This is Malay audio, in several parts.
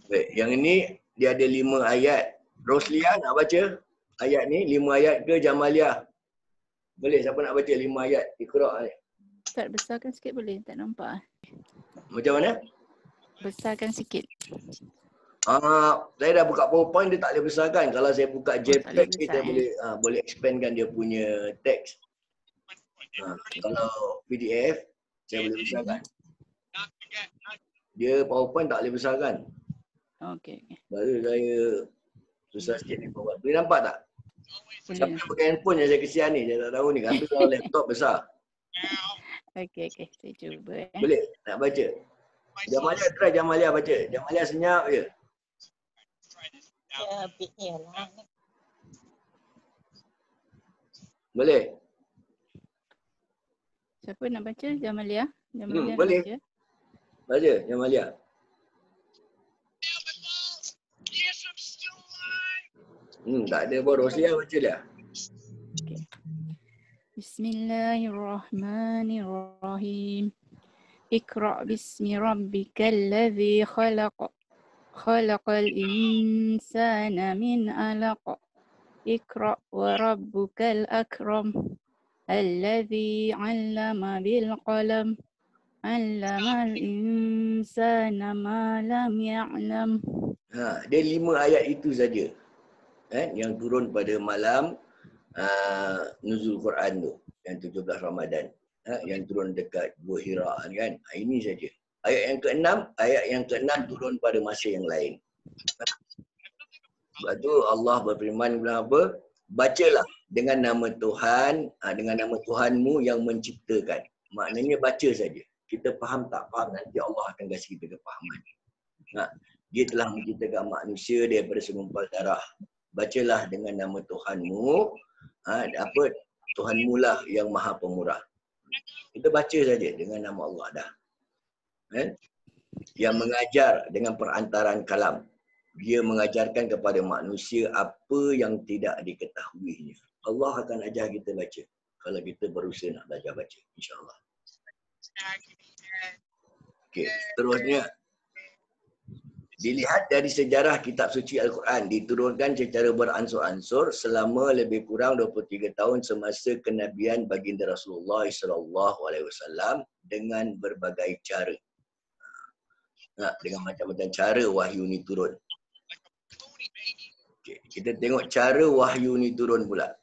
Baik, yang ini dia ada 5 ayat. Roslia nak baca ayat ni 5 ayat ke Jamaliah? Boleh, siapa nak baca 5 ayat Iqra ni? Ustaz, besarkan sikit boleh? Tak nampak. Macam mana? Besarkan sikit. Saya dah buka PowerPoint, dia tak boleh besarkan. Kalau saya buka JPEG, kita boleh expandkan dia punya teks. Kalau PDF, saya boleh besarkan. Dia PowerPoint tak boleh besarkan. Okey. Baru saya susah sikit ni PowerPoint. Boleh nampak tak? Siapa Boleh. yang pakai handphone yang saya kesian ni? Saya tak tahu ni. Tapi kalau laptop besar. Okey. Saya cuba. Boleh? Nak baca? Jamaliah, try Jamaliah baca. Jamaliah senyap je. Boleh? Siapa nak baca? Jamaliah? Jamaliah Boleh. baca. Baca Jamaliah. Tak ada pun. Roslia baca dah. Okay. Bismillahirrahmanirrahim. Iqra' bismi rabbikal ladzi khalaq. Khalaqal insana min 'alaq. Iqra' wa rabbukal akram. Alladzi 'allama bil qalam. 'Allamal insana ma lam ya'lam. Dia 5 ayat itu saja. Yang turun pada malam nuzul Quran tu, yang 17 Ramadan. Yang turun dekat Gua Hira kan. Ini saja. Ayat yang ke-6 turun pada masa yang lain. Sebab tu Allah berfirman apa? Bacalah dengan nama Tuhan, dengan nama Tuhanmu yang menciptakan. Maknanya baca saja. Kita faham tak faham, nanti Allah akan kasih kita kefahaman. Dia telah menciptakan manusia daripada segumpal darah. Bacalah dengan nama Tuhanmu. Tuhanmu lah yang Maha Pemurah. Kita baca saja dengan nama Allah dah. Yang mengajar dengan perantaraan kalam. Dia mengajarkan kepada manusia apa yang tidak diketahuinya. Allah akan ajar kita baca. Kalau kita berusaha nak belajar baca. InsyaAllah. Okey, seterusnya. Dilihat dari sejarah kitab suci Al-Quran, diturunkan secara beransur-ansur selama lebih kurang 23 tahun semasa kenabian baginda Rasulullah SAW dengan berbagai cara. Dengan macam-macam cara wahyu ni turun. Okay, kita tengok cara wahyu ni turun pula.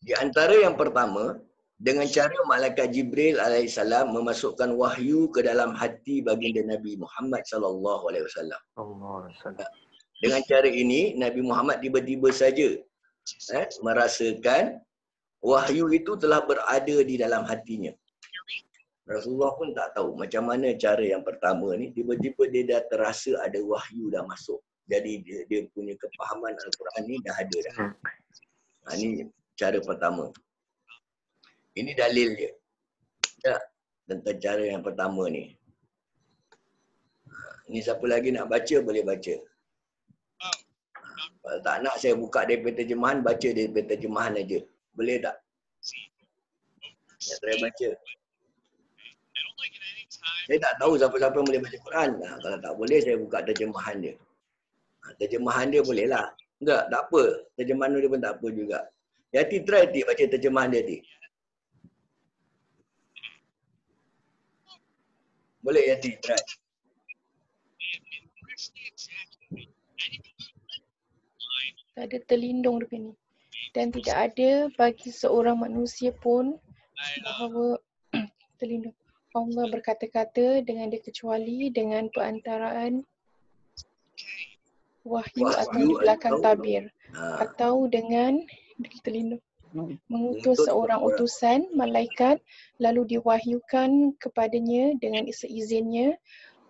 Di antara yang pertama, dengan cara malaikat Jibril alaihissalam memasukkan wahyu ke dalam hati baginda Nabi Muhammad sallallahu alaihi wasallam. Dengan cara ini, Nabi Muhammad tiba-tiba saja merasakan wahyu itu telah berada di dalam hatinya. Rasulullah pun tak tahu macam mana cara yang pertama ni, tiba-tiba dia dah terasa ada wahyu dah masuk. Jadi dia punya kepahaman Al-Quran ni dah ada dah. Ini cara pertama. Ini dalil dia. Tentang cara yang pertama ni. Ini siapa lagi nak baca, boleh baca. Kalau tak nak saya buka daripada terjemahan, baca daripada terjemahan aja. Boleh tak? Saya baca. Saya tak tahu siapa-siapa boleh baca Quran. Kalau tak boleh, saya buka terjemahan dia. Terjemahan dia boleh lah. Enggak, tak apa. Terjemahan dia pun tak apa juga. Yati try baca terjemahan dia Yati. Boleh Yati try. Tak ada terlindung dekat ni. Dan tidak ada bagi seorang manusia pun bahawa terlindung. Allah berkata-kata dengan dia kecuali dengan perantaraan wahyu atau di belakang tabir. Atau dengan terlindung. Mengutus seorang utusan malaikat lalu diwahyukan kepadanya dengan seizinnya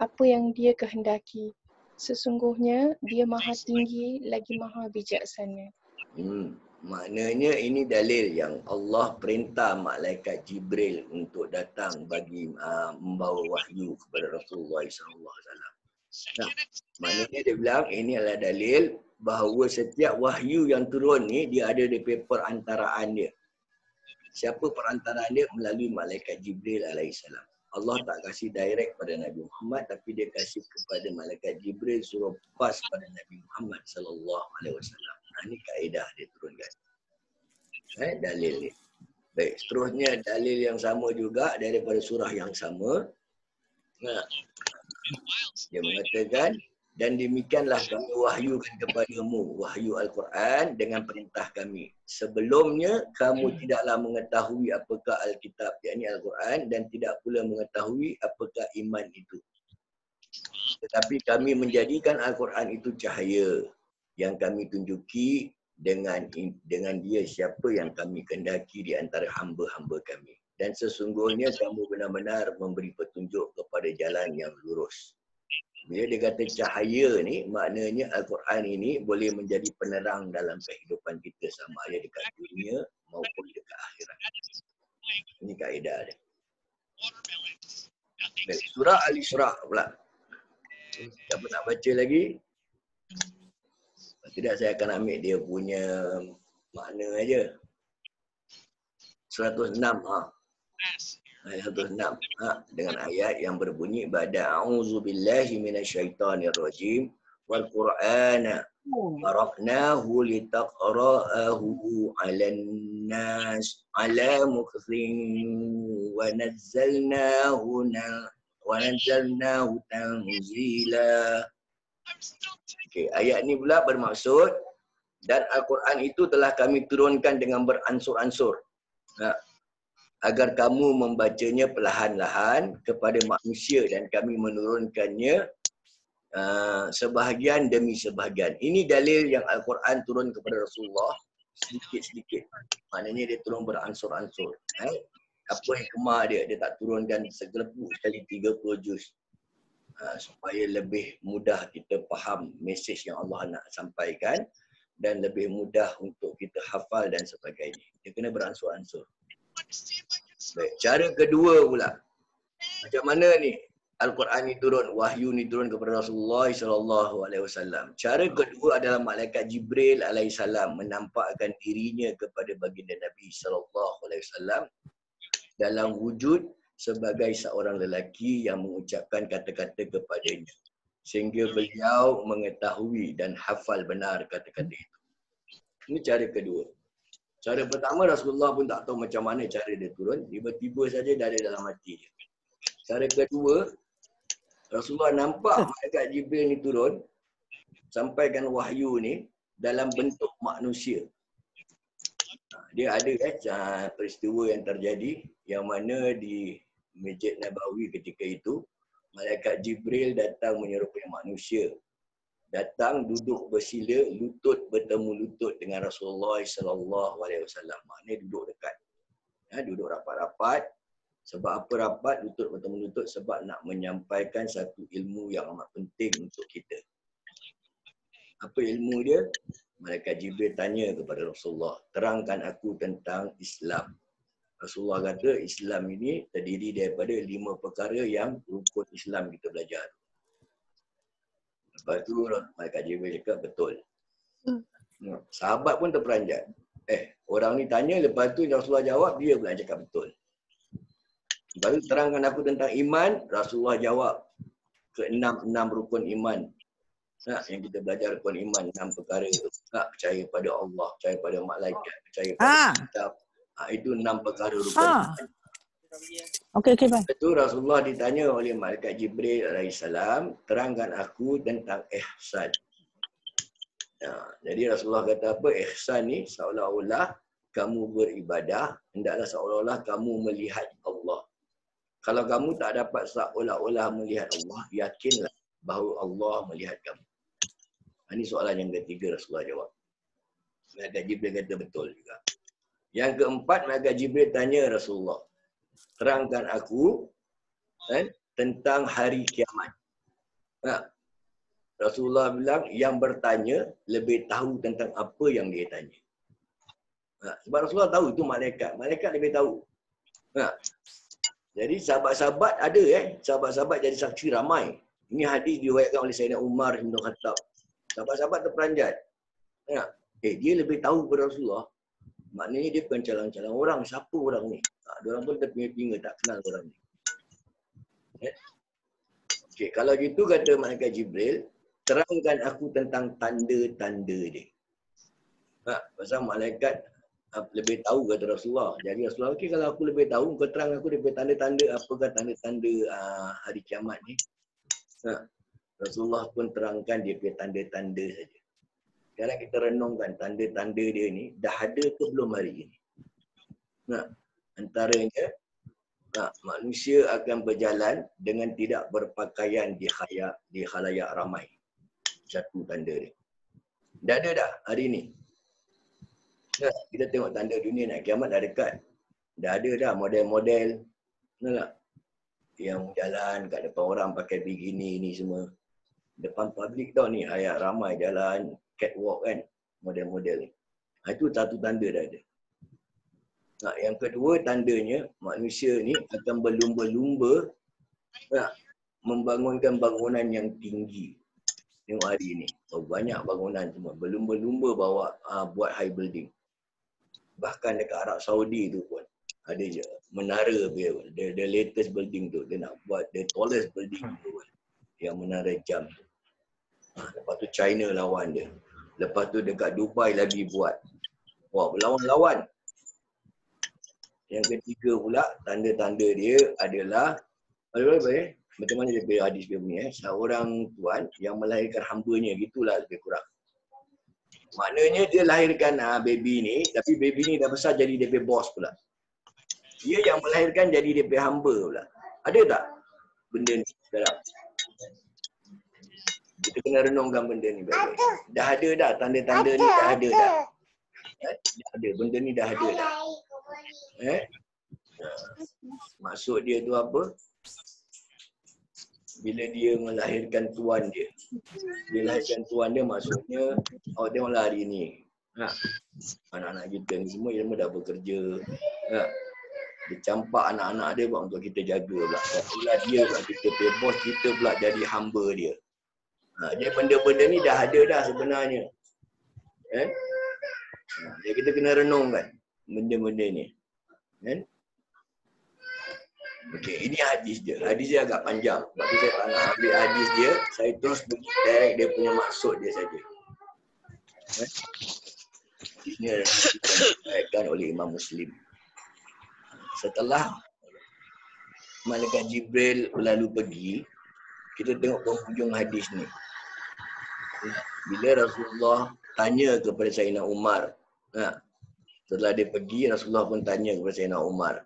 apa yang dia kehendaki. Sesungguhnya dia maha tinggi lagi maha bijaksana. Maknanya ini dalil yang Allah perintah malaikat Jibril untuk datang bagi membawa wahyu kepada Rasulullah SAW. Maknanya dia bilang ini adalah dalil bahawa setiap wahyu yang turun ni dia ada di perantaraan dia. Siapa perantaraan dia? Melalui malaikat Jibril alaihissalam. Allah tak kasih direct pada Nabi Muhammad, tapi dia kasih kepada malaikat Jibril suruh pas pada Nabi Muhammad sallallahu alaihi wasallam. Ini kaedah dia turunkan. Dalil ni. Baik, seterusnya dalil yang sama juga daripada surah yang sama. Dia mengatakan, dan demikianlah kami wahyukan kepadamu wahyu Al-Quran dengan perintah kami. Sebelumnya kamu tidaklah mengetahui apakah Alkitab, yakni Al-Quran, dan tidak pula mengetahui apakah iman itu. Tetapi kami menjadikan Al-Quran itu cahaya yang kami tunjuki dengan dia siapa yang kami kendaki di antara hamba-hamba kami. Dan sesungguhnya kamu benar-benar memberi petunjuk kepada jalan yang lurus. Bila dia kata cahaya ni, maknanya Al-Quran ini boleh menjadi penerang dalam kehidupan kita sama ada dekat dunia maupun dekat akhirat. Ini kaedah dia. Baik, surah Al-Isra pula. Siapa nak baca lagi? Tidak, saya akan ambil dia punya makna aja. 106. Ayat 106. Dengan ayat yang berbunyi ba'da a'udzubillahi minasyaitonirrajim wal qur'ana faraqnahu litaqra'ahu 'alan nas 'ala mukthin wa nazzalnahu tanzila. Okey, ayat ni pula bermaksud dan Al-Quran itu telah kami turunkan dengan beransur-ansur. Agar kamu membacanya perlahan-lahan kepada manusia dan kami menurunkannya sebahagian demi sebahagian. Ini dalil yang Al-Quran turun kepada Rasulullah sedikit-sedikit. Maknanya dia turun beransur-ansur. Apa hikmah dia? Dia tak turunkan segelepuk sekali 30 juz. Supaya lebih mudah kita faham mesej yang Allah nak sampaikan dan lebih mudah untuk kita hafal dan sebagainya. Dia kena beransur-ansur. Baik, cara kedua pula. Macam mana ni Al-Quran ni turun, wahyu ni turun kepada Rasulullah SAW. Cara kedua adalah malaikat Jibril alaihissalam menampakkan dirinya kepada baginda Nabi SAW dalam wujud sebagai seorang lelaki yang mengucapkan kata-kata kepadanya. Sehingga beliau mengetahui dan hafal benar kata-kata itu. Ini cara kedua. Cara pertama, Rasulullah pun tak tahu macam mana cara dia turun. Tiba-tiba saja dari dalam hati dia. Cara kedua, Rasulullah nampak malaikat Jibril ni turun, sampaikan wahyu ni dalam bentuk manusia. Dia ada peristiwa yang terjadi yang mana di Masjid Nabawi ketika itu, malaikat Jibril datang menyerupai manusia. Datang duduk bersila, lutut bertemu lutut dengan Rasulullah SAW. Maknanya duduk dekat. Duduk rapat-rapat. Sebab apa rapat lutut bertemu lutut? Sebab nak menyampaikan satu ilmu yang amat penting untuk kita. Apa ilmu dia? Malaikat Jibril tanya kepada Rasulullah, terangkan aku tentang Islam. Rasulullah kata Islam ini terdiri daripada 5 perkara yang rukun Islam kita belajar. Lepas tu malaikat Jibril cakap betul. Sahabat pun terperanjat. Orang ni tanya, lepas tu Rasulullah jawab, dia pula cakap betul. Lepas tu terangkan aku tentang iman, Rasulullah jawab ke 6 rukun iman. Yang kita belajar rukun iman, 6 perkara itu. Percaya pada Allah, percaya pada malaikat, percaya pada kitab. Itu 6 perkara rukun iman. Okey, bye. Itu Rasulullah ditanya oleh malaikat Jibril alaihissalam, terangkan aku tentang ihsan. Jadi Rasulullah kata apa? Ihsan ni seolah-olah kamu beribadah, hendaklah seolah-olah kamu melihat Allah. Kalau kamu tak dapat seolah-olah melihat Allah, yakinlah bahawa Allah melihat kamu. Ini soalan yang ketiga Rasulullah jawab. Malaikat Jibril kata betul juga. Yang keempat, malaikat Jibril tanya Rasulullah, terangkan aku tentang hari kiamat. Rasulullah bilang yang bertanya lebih tahu tentang apa yang dia tanya. Sebab Rasulullah tahu itu malaikat. Malaikat lebih tahu. Jadi sahabat-sahabat ada sahabat-sahabat jadi saksi ramai. Ini hadis diriwayatkan oleh Sayyidina Umar bin Khattab. Sahabat-sahabat terperanjat. Dia lebih tahu pada Rasulullah. Maknanya dia bukan calang-calang orang. Siapa orang ni? Diorang pun terpinga-pinga tak kenal orang ni. Okey, kalau gitu kata malaikat Jibril, terangkan aku tentang tanda-tanda dia. Pasal malaikat lebih tahu kata Rasulullah. Jadi Rasulullah, okey kalau aku lebih tahu, kau terang aku daripada tanda-tanda, apakah tanda-tanda hari kiamat ni. Rasulullah pun terangkan dia punya tanda-tanda saja. Sekarang kita renungkan tanda-tanda dia ni dah ada ke belum hari ini. Antaranya manusia akan berjalan dengan tidak berpakaian di khalayak ramai. Satu tanda dia. Dah ada dah hari ni. Kita tengok tanda dunia nak kiamat dah dekat. Dah ada dah model-model. Tak? Yang jalan kat depan orang pakai bikini ni semua. Depan publik tau ni, ayat ramai jalan catwalk kan. Model-model ni. Itu satu tanda dah ada. Yang kedua tandanya, manusia ni akan berlumba-lumba membangunkan bangunan yang tinggi. Tengok hari ni. Banyak bangunan semua. Berlumba-lumba buat high building. Bahkan dekat Arab Saudi tu pun ada je menara dia, the latest building tu. Dia nak buat the tallest building tu pun. Yang menara jam tu. Lepas tu China lawan dia. Lepas tu dekat Dubai lagi buat. Wah, berlawan-lawan. Yang ketiga pula, tanda-tanda dia adalah macam mana dia punya hadis dia punya seorang tuan yang melahirkan hambanya, gitulah lebih kurang. Maknanya dia lahirkan baby ni, tapi baby ni dah besar jadi dia punya bos pula. Dia yang melahirkan jadi dia punya hamba pula. Ada tak benda ni dalam? Kita kena renungkan benda ni baik-baik. Dah ada dah, tanda-tanda ni dah ada dah. Dah ada, benda ni dah ada dah. Maksud dia tu apa? Bila dia melahirkan tuan dia. Dia lahirkan tuan dia maksudnya, tengoklah hari ni. Anak-anak kita ni semua ilmu dah bekerja. Dia campak anak-anak dia buat untuk kita jaga pula. Pula dia pula kita punya bos, kita pula jadi hamba dia. Jadi benda-benda ni dah ada dah sebenarnya. Jadi kita kena renungkan benda-benda ni. Okey, ini hadis dia. Hadis dia agak panjang. Sebab tu saya tak nak ambil hadis dia. Saya terus pergi direct dia punya maksud dia saja. Ini diriwayatkan oleh Imam Muslim. Setelah malaikat Jibril lalu pergi, kita tengok penghujung hadis ni. Bila Rasulullah tanya kepada Sayyidina Umar, setelah dia pergi, Rasulullah pun tanya kepada Sayyidina Umar.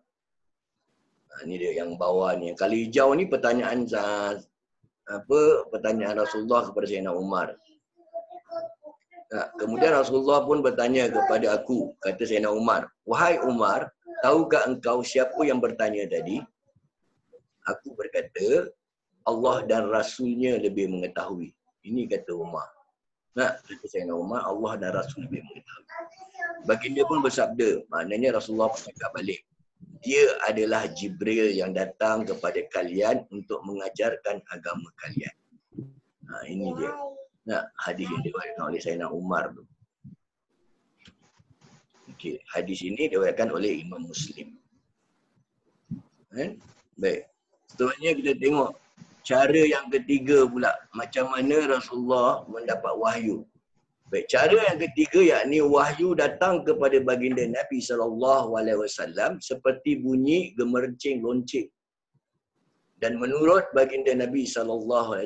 Ni dia yang bawah ni. Yang kali hijau ni pertanyaan Rasulullah kepada Sayyidina Umar. Kemudian Rasulullah pun bertanya kepada aku, kata Sayyidina Umar, "Wahai Umar, tahukah engkau siapa yang bertanya tadi?" Aku berkata, "Allah dan Rasulnya lebih mengetahui." Ini kata Umar. Kata Sayyidina Umar, Allah dan Rasul lebih mengetahui. Baginda pun bersabda, maknanya Rasulullah pun cakap balik, dia adalah Jibril yang datang kepada kalian untuk mengajarkan agama kalian. Ini dia. Hadis yang diriwayatkan oleh Sayyidina Umar tu. Okey, hadis ini diriwayatkan oleh Imam Muslim. Baik. Seterusnya kita tengok cara yang ketiga pula, macam mana Rasulullah mendapat wahyu. Baik, cara yang ketiga yakni wahyu datang kepada baginda Nabi SAW seperti bunyi gemercing lonceng. Dan menurut baginda Nabi SAW,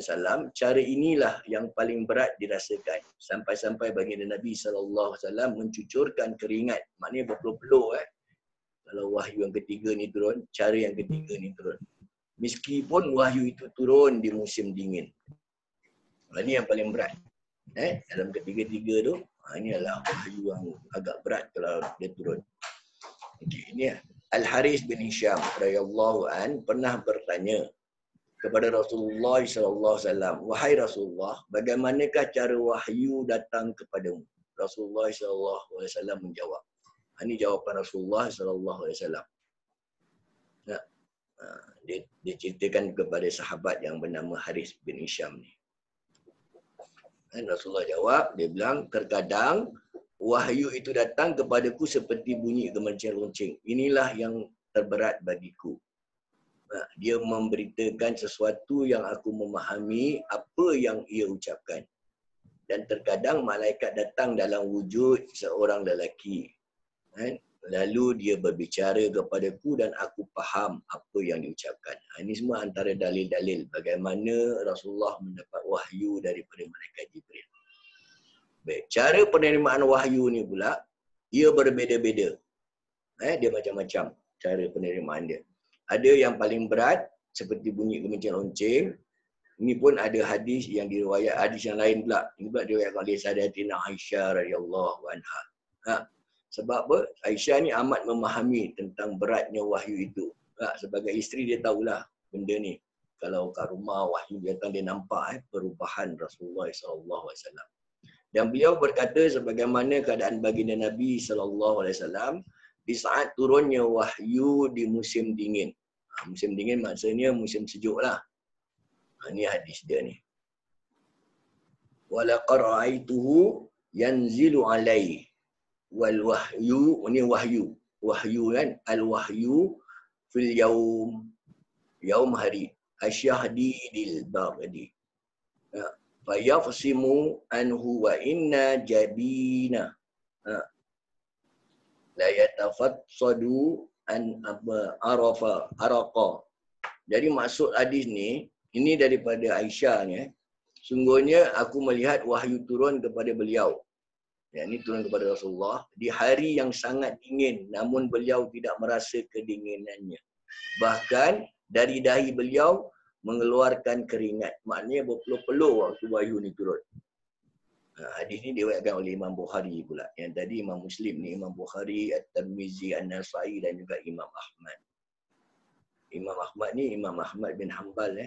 cara inilah yang paling berat dirasakan. Sampai-sampai baginda Nabi SAW mencucurkan keringat. Maknanya berpeluh-peluh. Kalau wahyu yang ketiga ni turun, cara yang ketiga ni turun. Meskipun wahyu itu turun di musim dingin. Ini yang paling berat. Dalam ketiga-tiga tu, ini adalah wahyu yang agak berat kalau dia turun. Okay, ini Al-Harith bin Hisham radhiyallahu an pernah bertanya kepada Rasulullah SAW, "Wahai Rasulullah, bagaimanakah cara wahyu datang kepadamu?" Rasulullah SAW menjawab. Ini jawapan Rasulullah SAW. Dia ceritakan kepada sahabat yang bernama Harith bin Hisham ni. Rasulullah jawab, dia bilang, terkadang wahyu itu datang kepadaku seperti bunyi gemercing lonceng. Inilah yang terberat bagiku. Dia memberitakan sesuatu yang aku memahami apa yang ia ucapkan. Dan terkadang malaikat datang dalam wujud seorang lelaki. Lalu dia berbicara kepadaku dan aku faham apa yang diucapkan. Ini semua antara dalil-dalil bagaimana Rasulullah mendapat wahyu daripada malaikat Jibril. Baik, cara penerimaan wahyu ni pula, ia berbeza-beza. Dia macam-macam cara penerimaan dia. Ada yang paling berat, seperti bunyi kemencing lonceng. Ini pun ada hadis yang diriwayat, hadis yang lain pula. Ini pula diriwayatkan oleh Sayyidatina Aisyah radhiyallahu anha. Sebab apa? Aisyah ni amat memahami tentang beratnya wahyu itu. Sebagai isteri dia tahulah benda ni. Kalau kat rumah wahyu datang dia nampak perubahan Rasulullah SAW. Dan beliau berkata sebagaimana keadaan baginda Nabi SAW di saat turunnya wahyu di musim dingin. Musim dingin maksudnya musim sejuk lah. Ini hadis dia ni. Walaqad ra'aituhu yanzilu alaihi wal wahyu, ini wahyu. Wahyu kan, al wahyu fil yaum hari asyahdidil bagdi. Fa yafsimu anhu wa inna jabina. La yatafassadu an araqa. Jadi maksud hadis ni, ini daripada Aisyah ni. Sungguhnya aku melihat wahyu turun kepada beliau. Ini turun kepada Rasulullah di hari yang sangat dingin, namun beliau tidak merasa kedinginannya. Bahkan dari dahi beliau mengeluarkan keringat. Maknanya berpeluh-peluh waktu wahyu ni turun. Hadis ni diriwayatkan oleh Imam Bukhari pula. Yang tadi Imam Muslim ni, Imam Bukhari, At-Tirmizi, An-Nasai dan juga Imam Ahmad. Imam Ahmad ni Imam Ahmad bin Hanbal,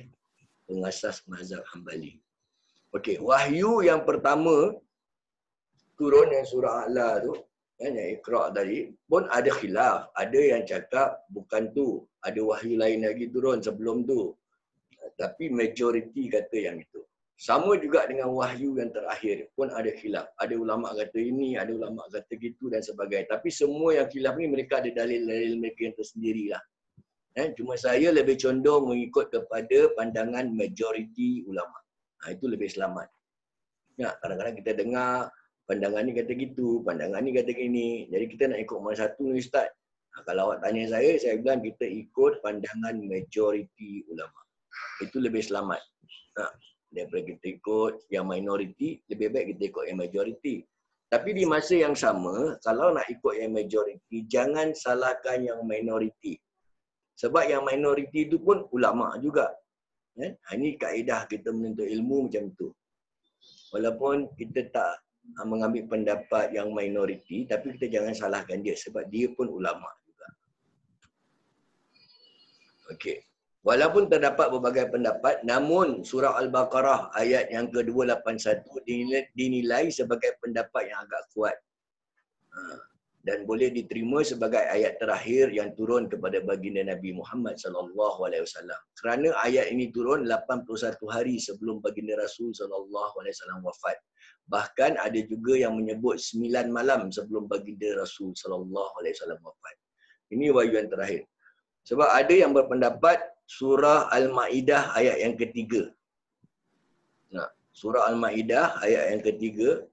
pengasas mazhab Hanbali. Okey, wahyu yang pertama turun yang surah A'la tu, yang Iqra' tadi, pun ada khilaf. Ada yang cakap bukan tu, ada wahyu lain lagi turun sebelum tu. Tapi majoriti kata yang itu. Sama juga dengan wahyu yang terakhir pun ada khilaf. Ada ulama kata ini, ada ulama kata gitu dan sebagainya. Tapi semua yang khilaf ni mereka ada dalil-dalil mereka yang tersendirilah. Cuma saya lebih condong mengikut kepada pandangan majoriti ulama. Itu lebih selamat. Kadang-kadang kita dengar pandangan ni kata gitu, pandangan ni kata gini. Jadi kita nak ikut mana satu ni Ustaz? Kalau awak tanya saya bilang kita ikut pandangan majoriti ulama. Itu lebih selamat. Daripada kita ikut yang minoriti, lebih baik kita ikut yang majoriti. Tapi di masa yang sama, kalau nak ikut yang majoriti, jangan salahkan yang minoriti. Sebab yang minoriti itu pun ulama juga. Ini kaedah kita menuntut ilmu macam tu. Walaupun kita tak mengambil pendapat yang minoriti, tapi kita jangan salahkan dia sebab dia pun ulama juga. Okey. Walaupun terdapat berbagai pendapat, namun surah Al-Baqarah ayat yang ke-281 dinilai sebagai pendapat yang agak kuat. Dan boleh diterima sebagai ayat terakhir yang turun kepada baginda Nabi Muhammad SAW. Kerana ayat ini turun 81 hari sebelum baginda Rasul SAW wafat. Bahkan ada juga yang menyebut 9 malam sebelum baginda Rasul SAW wafat. Ini wahyu yang terakhir. Sebab ada yang berpendapat surah Al-Ma'idah ayat yang ketiga. Surah Al-Ma'idah ayat yang ketiga,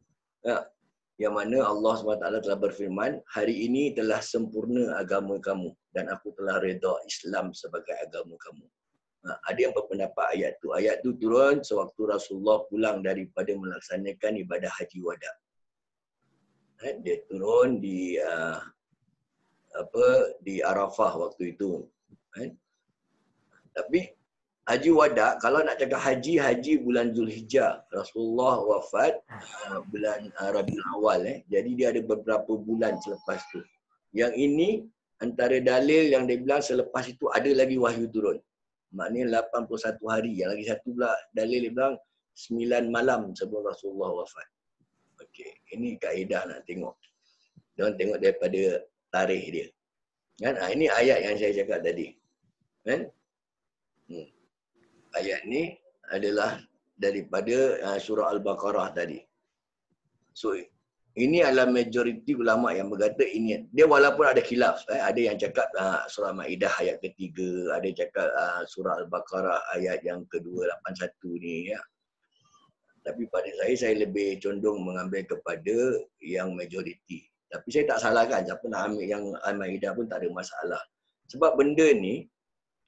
yang mana Allah SWT telah berfirman, hari ini telah sempurna agama kamu dan aku telah redha Islam sebagai agama kamu. Ada yang berpendapat ayat tu. Ayat tu turun sewaktu Rasulullah pulang daripada melaksanakan ibadah haji wada. Dia turun di di Arafah waktu itu. Tapi haji wada, kalau nak cakap haji bulan Zulhijjah. Rasulullah wafat bulan Rabiul Awal. Jadi dia ada beberapa bulan selepas tu. Yang ini antara dalil yang dia bilang selepas itu ada lagi wahyu turun. Maknanya 81 hari. Yang lagi satu pula dalil dia bilang 9 malam sebelum Rasulullah wafat. Okey, ini kaedah nak tengok. Jangan tengok daripada tarikh dia. Kan? Ini ayat yang saya cakap tadi. Kan? Ayat ni adalah daripada surah Al-Baqarah tadi. So, Ini adalah majoriti ulama yang berkata ini. Dia walaupun ada khilaf. Ada yang cakap surah Maidah ayat ketiga. Ada yang cakap surah Al-Baqarah ayat yang ke-281 ni. Ya. Tapi pada saya lebih condong mengambil kepada yang majoriti. Tapi saya tak salahkan. Siapa nak ambil yang Al-Maidah pun tak ada masalah. Sebab benda ni,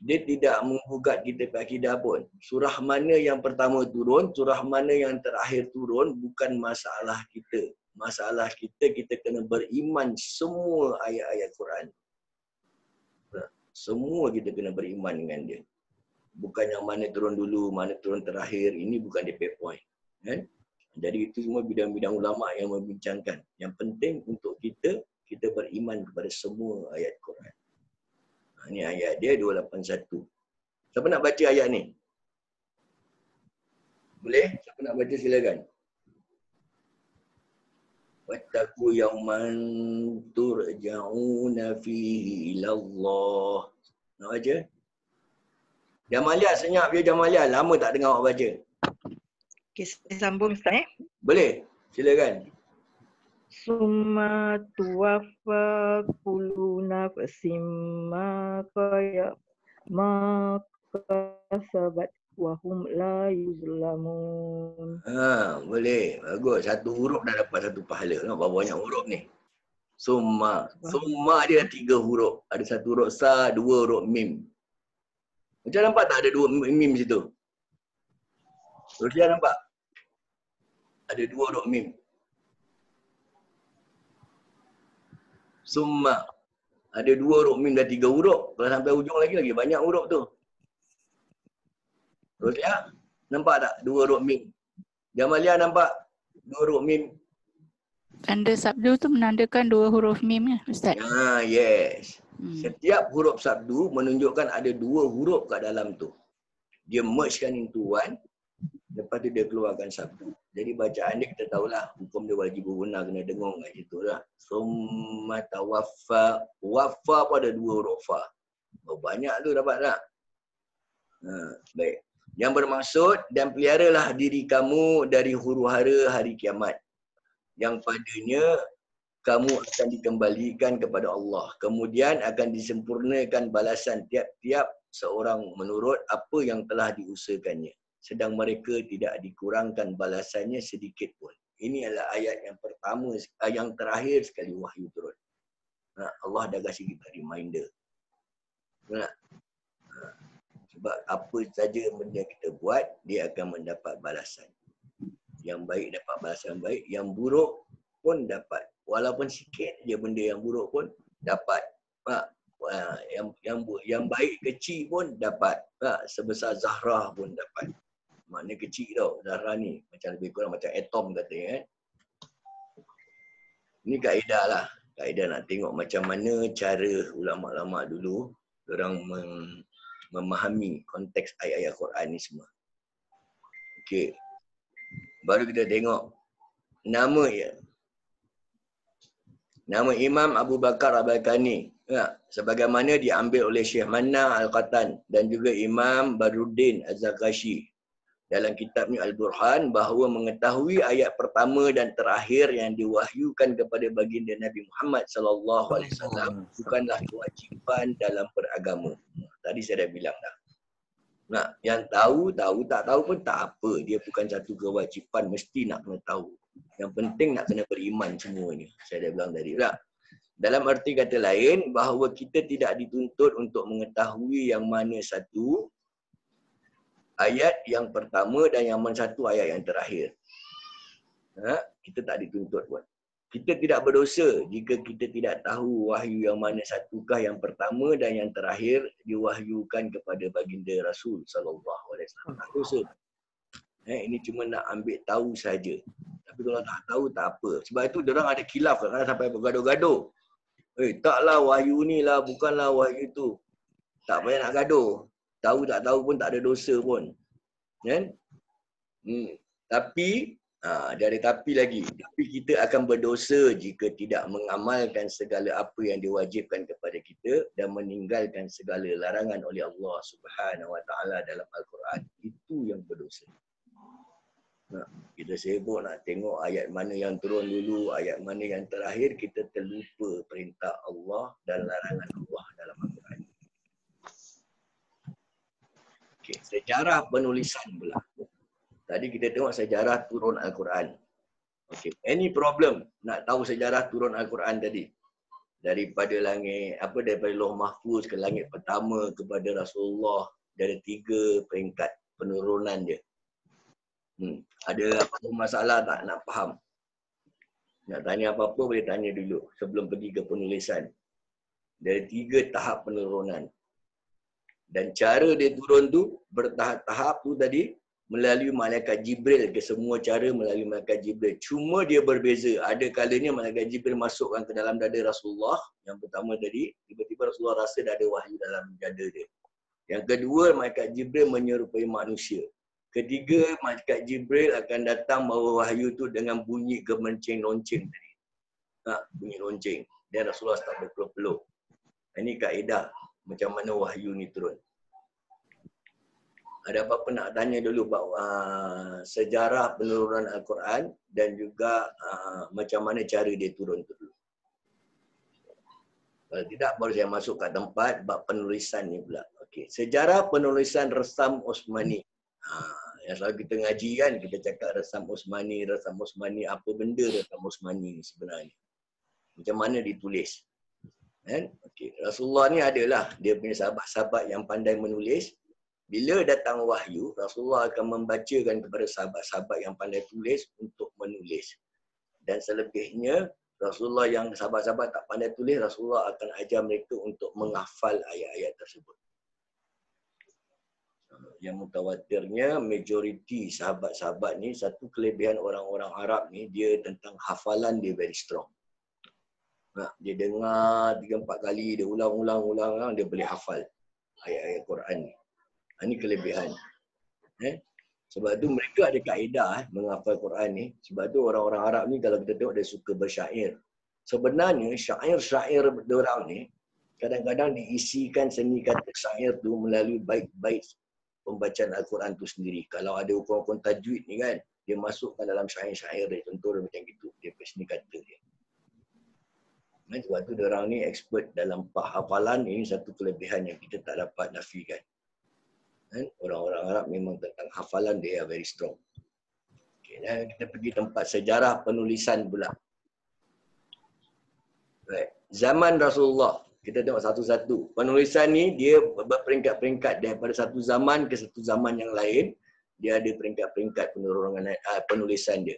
dia tidak menggugat kita ke akidah pun. Surah mana yang pertama turun, surah mana yang terakhir turun, bukan masalah kita. Masalah kita kena beriman semua ayat-ayat Quran. Semua kita kena beriman dengan dia. Bukan yang mana turun dulu, mana turun terakhir. Ini bukan DP point. Kan? Jadi itu semua bidang-bidang ulama yang membincangkan. Yang penting untuk kita beriman kepada semua ayat Quran. Ini ayat dia 281. Siapa nak baca ayat ni? Boleh? Siapa nak baca silakan. Wattaqu yawman turja'una fihi ilallah. Nak baca? Jamalia senyap je Jamalia. Lama tak dengar awak baca. Okay, saya sambung Ustaz Boleh? Silakan. Summa tuwaffa kullu nafsin ma kasabat wa hum la yuzlamun. Boleh. Bagus. Satu huruf dah dapat satu pahala. Nampak banyak huruf ni. Summa. Summa dia 3 huruf. Ada satu huruf sa, 2 huruf mim. Macam nampak tak ada 2 mim situ? Rosia nampak? Ada 2 huruf mim. Summa. Ada 2 huruf mim dah 3 huruf. Kalau sampai ujung lagi banyak huruf tu. Rosia? Nampak tak 2 huruf mim? Jamalia nampak 2 huruf mim? Tanda sabdu tu menandakan 2 huruf mim ya, Ustaz? Yes. Setiap huruf sabdu menunjukkan ada 2 huruf kat dalam tu. Dia mergekan into one. Lepas tu dia keluarkan sabdu. Jadi bacaan dia kita tahulah. Hukum dia wajib berguna, kena dengung kat situ lah. Summa tawaffa. Waffa pun ada 2 huruf fa. Banyak tu dapat tak? Baik. Yang bermaksud, dan peliharalah diri kamu dari huru-hara hari kiamat. Yang padanya kamu akan dikembalikan kepada Allah. Kemudian akan disempurnakan balasan tiap-tiap seorang menurut apa yang telah diusahakannya. Sedang mereka tidak dikurangkan balasannya sedikit pun. Ini adalah ayat yang pertama, yang terakhir sekali wahyu turun. Allah dah kasih kita reminder. Sebab apa saja benda kita buat, dia akan mendapat balasan. Yang baik dapat balasan baik, yang buruk pun dapat. Walaupun sikit je benda yang buruk pun dapat. Yang baik kecil pun dapat. Sebesar Zahra pun dapat. Maknanya kecil tau Zahra ni. Macam lebih kurang macam atom katanya. Ini kaedah lah. Kaedah nak tengok macam mana cara ulama'-ulama' dulu orang memahami konteks ayat-ayat Quran ni semua. Okey. Baru kita tengok nama dia. Nama Imam Abu Bakar Al-Balkani. Sebagaimana diambil oleh Syekh Manna Al-Qatan dan juga Imam Badruddin Az-Zarkashi dalam kitabnya Al-Burhan, bahawa mengetahui ayat pertama dan terakhir yang diwahyukan kepada baginda Nabi Muhammad SAW bukanlah kewajipan dalam beragama. Tadi saya dah bilang dah. Yang tahu, tak tahu pun tak apa. Dia bukan satu kewajipan, mesti nak kena tahu. Yang penting nak kena beriman semuanya. Saya dah bilang tadi lah. Dalam arti kata lain, bahawa kita tidak dituntut untuk mengetahui yang mana satu ayat yang pertama dan yang mana satu ayat yang terakhir. Kita tak dituntut pun. Kita tidak berdosa jika kita tidak tahu wahyu yang mana satukah yang pertama dan yang terakhir diwahyukan kepada baginda Rasul sallallahu alaihi wasallam. Tak dosa. Ini cuma nak ambil tahu saja. Tapi kalau tak tahu tak apa. Sebab itu diorang ada khilaf kadang-kadang sampai bergaduh-gaduh. Taklah wahyu ni lah, bukanlah wahyu tu. Tak payah nak gaduh. Tahu tak tahu pun tak ada dosa pun. Kan? Tapi dia ada tapi lagi. Tapi kita akan berdosa jika tidak mengamalkan segala apa yang diwajibkan kepada kita dan meninggalkan segala larangan oleh Allah Subhanahu Wa Taala dalam Al-Quran. Itu yang berdosa. Kita sibuk nak tengok ayat mana yang turun dulu, ayat mana yang terakhir, kita terlupa perintah Allah dan larangan Allah dalam Al-Quran. Okay. Sejarah penulisan pula. Tadi kita tengok sejarah turun Al-Quran. Okay. Any problem nak tahu sejarah turun Al-Quran tadi? Daripada langit, daripada Lauh Mahfuz ke langit pertama kepada Rasulullah, dari 3 peringkat penurunan dia. Ada apa masalah tak nak faham? Nak tanya apa-apa boleh tanya dulu sebelum pergi ke penulisan. Dari 3 tahap penurunan. Dan cara dia turun tu bertahap-tahap tu tadi melalui malaikat Jibril, ke semua cara melalui malaikat Jibril. Cuma dia berbeza. Ada kalanya malaikat Jibril masukkan ke dalam dada Rasulullah. Yang pertama tadi, tiba-tiba Rasulullah rasa dah ada wahyu dalam dada dia. Yang kedua, malaikat Jibril menyerupai manusia. Ketiga, malaikat Jibril akan datang bawa wahyu tu dengan bunyi gemencing lonceng tadi. Bunyi lonceng. Dan Rasulullah start berpeluh-peluh. Ini kaedah macam mana wahyu ni turun. Ada apa-apa nak tanya dulu sejarah penurunan Al-Quran dan juga macam mana cara dia turun tu dulu. Kalau tidak, baru saya masuk kat tempat bab penulisan ni pula. Okey, sejarah penulisan Resam Osmani. Yang selalu kita ngaji kan, kita cakap Resam Osmani, apa benda Resam Osmani ni sebenarnya? Macam mana ditulis? Kan? Okey, Rasulullah ni adalah dia punya sahabat-sahabat yang pandai menulis. Bila datang wahyu, Rasulullah akan membacakan kepada sahabat-sahabat yang pandai tulis untuk menulis. Dan selebihnya, Rasulullah yang sahabat-sahabat tak pandai tulis, Rasulullah akan ajar mereka untuk menghafal ayat-ayat tersebut. Yang mutawatirnya, majoriti sahabat-sahabat ni, satu kelebihan orang-orang Arab ni, dia tentang hafalan dia very strong. Dia dengar 3-4 kali, dia ulang-ulang, dia boleh hafal ayat-ayat Quran ni. Ini kelebihan. Sebab tu mereka ada kaedah menghafal Quran ni. Sebab tu orang-orang Arab ni kalau kita tengok dia suka bersyair. Sebenarnya syair-syair diorang ni kadang-kadang diisikan seni kata syair tu melalui bait-bait pembacaan Al-Quran tu sendiri. Kalau ada hukum-hukum tajwid ni kan, dia masukkan dalam syair-syair dia. Contoh dia macam gitu. Dia seni kata dia. Sebab tu diorang ni expert dalam hafalan. Ini satu kelebihan yang kita tak dapat nafikan. Orang-orang Arab memang tentang hafalan dia very strong. Okay, dan kita pergi tempat sejarah penulisan pula. Right. Zaman Rasulullah, kita tengok satu-satu. Penulisan ni dia berperingkat-peringkat daripada satu zaman ke satu zaman yang lain. Dia ada peringkat-peringkat penulisan dia.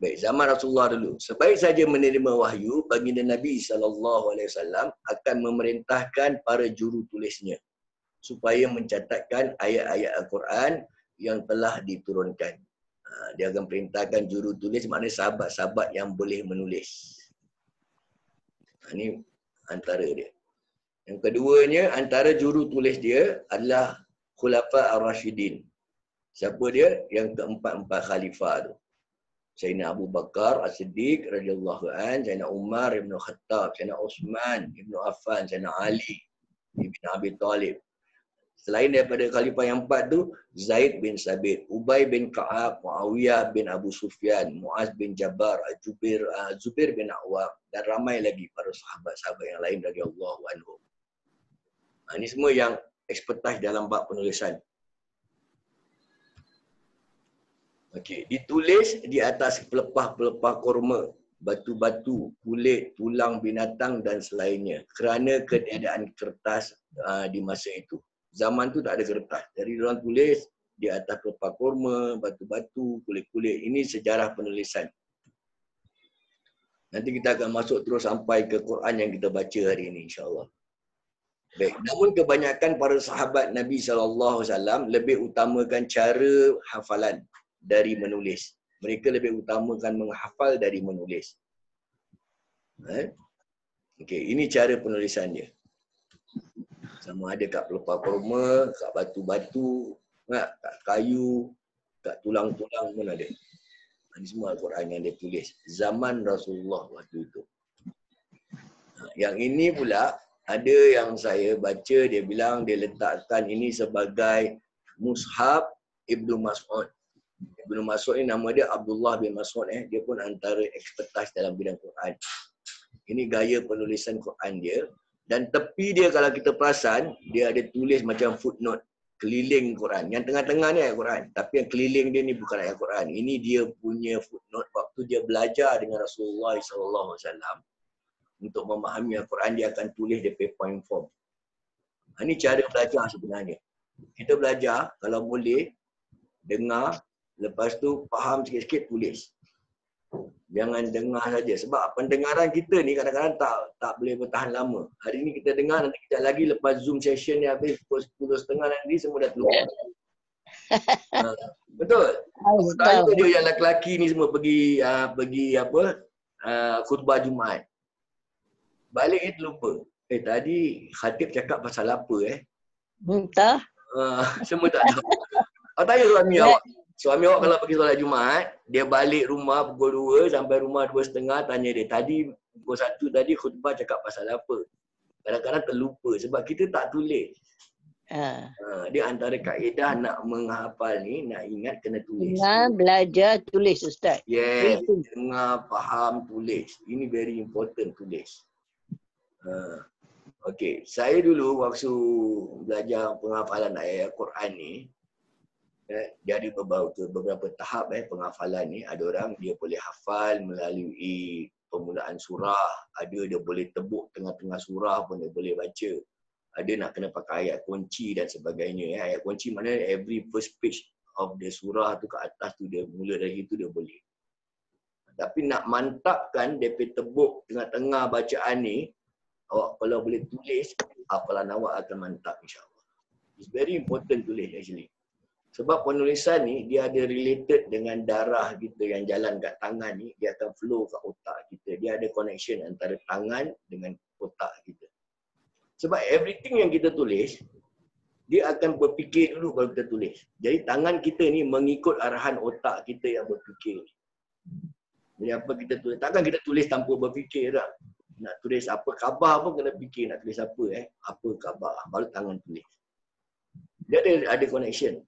Baik, zaman Rasulullah dulu. Sebaik saja menerima wahyu, baginda Nabi SAW akan memerintahkan para juru tulisnya supaya mencatatkan ayat-ayat Al-Quran yang telah diturunkan. Dia akan perintahkan juru tulis, maknanya sahabat-sahabat yang boleh menulis. Ini antara dia. Yang keduanya, antara juru tulis dia adalah Khulafa Ar-Rashidin. Siapa dia? Yang keempat-empat khalifah tu. Sayyidina Abu Bakar As-Siddiq radhiyallahu an, Sayyidina Umar ibn Khattab, Sayyidina Uthman ibn Affan, Sayyidina Ali ibn Abi Talib. Selain daripada khalifah yang 4 tu, Zaid bin Sabit, Ubay bin Ka'ab, Muawiyah bin Abu Sufyan, Muaz bin Jabbar, Zubair bin Awam, dan ramai lagi para sahabat-sahabat yang lain radhiyallahu anhum. Ini semua yang expertise dalam bab penulisan. Okey, ditulis di atas pelepah-pelepah kurma, batu-batu, kulit, tulang binatang dan selainnya. Kerana ketiadaan kertas di masa itu. Zaman tu tak ada kertas. Jadi orang tulis di atas pelepah kurma, batu-batu, kulit-kulit. Ini sejarah penulisan. Nanti kita akan masuk terus sampai ke Quran yang kita baca hari ini, insya-Allah. Baik, namun kebanyakan para sahabat Nabi SAW lebih utamakan cara hafalan dari menulis. Mereka lebih utamakan menghafal dari menulis. Okey, ini cara penulisan dia. Sama ada kat pelepah kurma, kat batu-batu, kat kayu, kat tulang-tulang pun ada. Ini semua Al-Quran yang dia tulis. Zaman Rasulullah waktu itu. Yang ini pula, ada yang saya baca, dia bilang dia letakkan ini sebagai Mushaf Ibnu Mas'ud. Dia Ibnu Mas'ud ni nama dia Abdullah bin Mas'ud. Dia pun antara expertise dalam bidang Quran. Ini gaya penulisan Quran dia. Dan tepi dia kalau kita perasan, dia ada tulis macam footnote. Keliling Quran. Yang tengah-tengah ni ayat Quran. Tapi yang keliling dia ni bukan ayat Quran. Ini dia punya footnote waktu dia belajar dengan Rasulullah SAW. Untuk memahami Al-Quran, dia akan tulis dia punya point form. Ini cara belajar sebenarnya. Kita belajar, kalau boleh, dengar, lepas tu faham sikit-sikit, tulis. Jangan dengar saja. Sebab pendengaran kita ni kadang-kadang tak boleh bertahan lama. Hari ni kita dengar, nanti kejap lagi lepas Zoom session ni habis pukul 10.30 nanti semua dah terlupa. Betul? Saya je yang lelaki ni semua pergi khutbah Jumaat. Balik dia terlupa. Tadi khatib cakap pasal apa Entah. Semua tak tahu. Awak tanya suami awak. Suami awak kalau pergi solat Jumaat, dia balik rumah pukul 2 sampai rumah 2.30, tanya dia, tadi pukul 1 tadi khutbah cakap pasal apa? Kadang-kadang terlupa sebab kita tak tulis. Dia antara kaedah nak menghafal ni, nak ingat kena tulis. Dengar, belajar, tulis Ustaz. Yes, dengar, faham, tulis. Ini very important, tulis. Okey, saya dulu waktu belajar penghafalan ayat Quran ni, dia ada beberapa tahap penghafalan ni. Ada orang dia boleh hafal melalui permulaan surah, ada dia boleh tebuk tengah-tengah surah pun dia boleh baca. Ada nak kena pakai ayat kunci dan sebagainya. Ayat kunci mana every first page of the surah tu ke atas tu dia mula dari itu dia boleh. Tapi nak mantapkan dia tebuk tengah-tengah bacaan ni, awak kalau boleh tulis, hafalan awak akan mantap insya-Allah. It's very important tulis actually. Sebab penulisan ni dia ada related dengan darah kita yang jalan kat tangan ni, dia akan flow kat otak kita. Dia ada connection antara tangan dengan otak kita. Sebab everything yang kita tulis, dia akan berfikir dulu baru kita tulis. Jadi tangan kita ni mengikut arahan otak kita yang berfikir. Jadi apa kita tulis? Takkan kita tulis tanpa berfikir tak? Nak tulis apa khabar pun kena fikir nak tulis apa apa khabar, baru tangan tulis. Dia ada connection.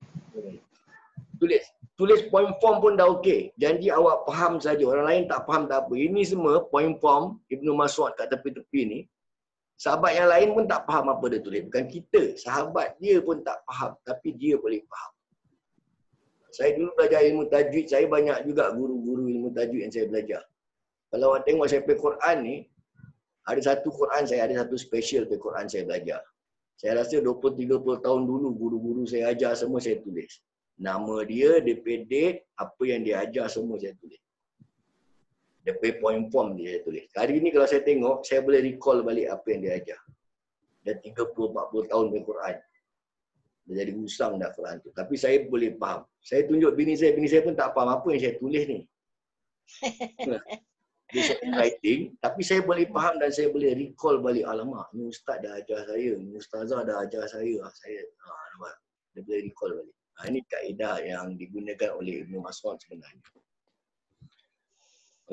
Tulis point form pun dah okey. Janji awak faham saja, orang lain tak faham tak apa. Ini semua point form Ibnu Mas'ud kat tepi-tepi ni. Sahabat yang lain pun tak faham apa dia tulis. Bukan kita, sahabat dia pun tak faham, tapi dia boleh faham. Saya dulu belajar ilmu tajwid, saya banyak juga guru-guru ilmu tajwid yang saya belajar. Kalau awak tengok saya pergi Quran ni, ada satu Quran saya ada satu special pergi Quran saya belajar. Saya rasa 20-30 tahun dulu guru-guru saya ajar semua saya tulis. Nama dia, DP date, apa yang dia ajar semua saya tulis. DP point form dia saya tulis. Hari ni kalau saya tengok, saya boleh recall balik apa yang dia ajar. Dah 30-40 tahun pergi Quran. Dia jadi usang dah Quran tu. Tapi saya boleh faham. Saya tunjuk bini saya pun tak faham apa yang saya tulis ni. Dia writing, tapi saya boleh faham dan saya boleh recall balik. Alamak, ni ustaz dah ajar saya, ni ustazah dah ajar saya. Dia boleh recall balik. Ini kaedah yang digunakan oleh Ibnu Mas'ud sebenarnya.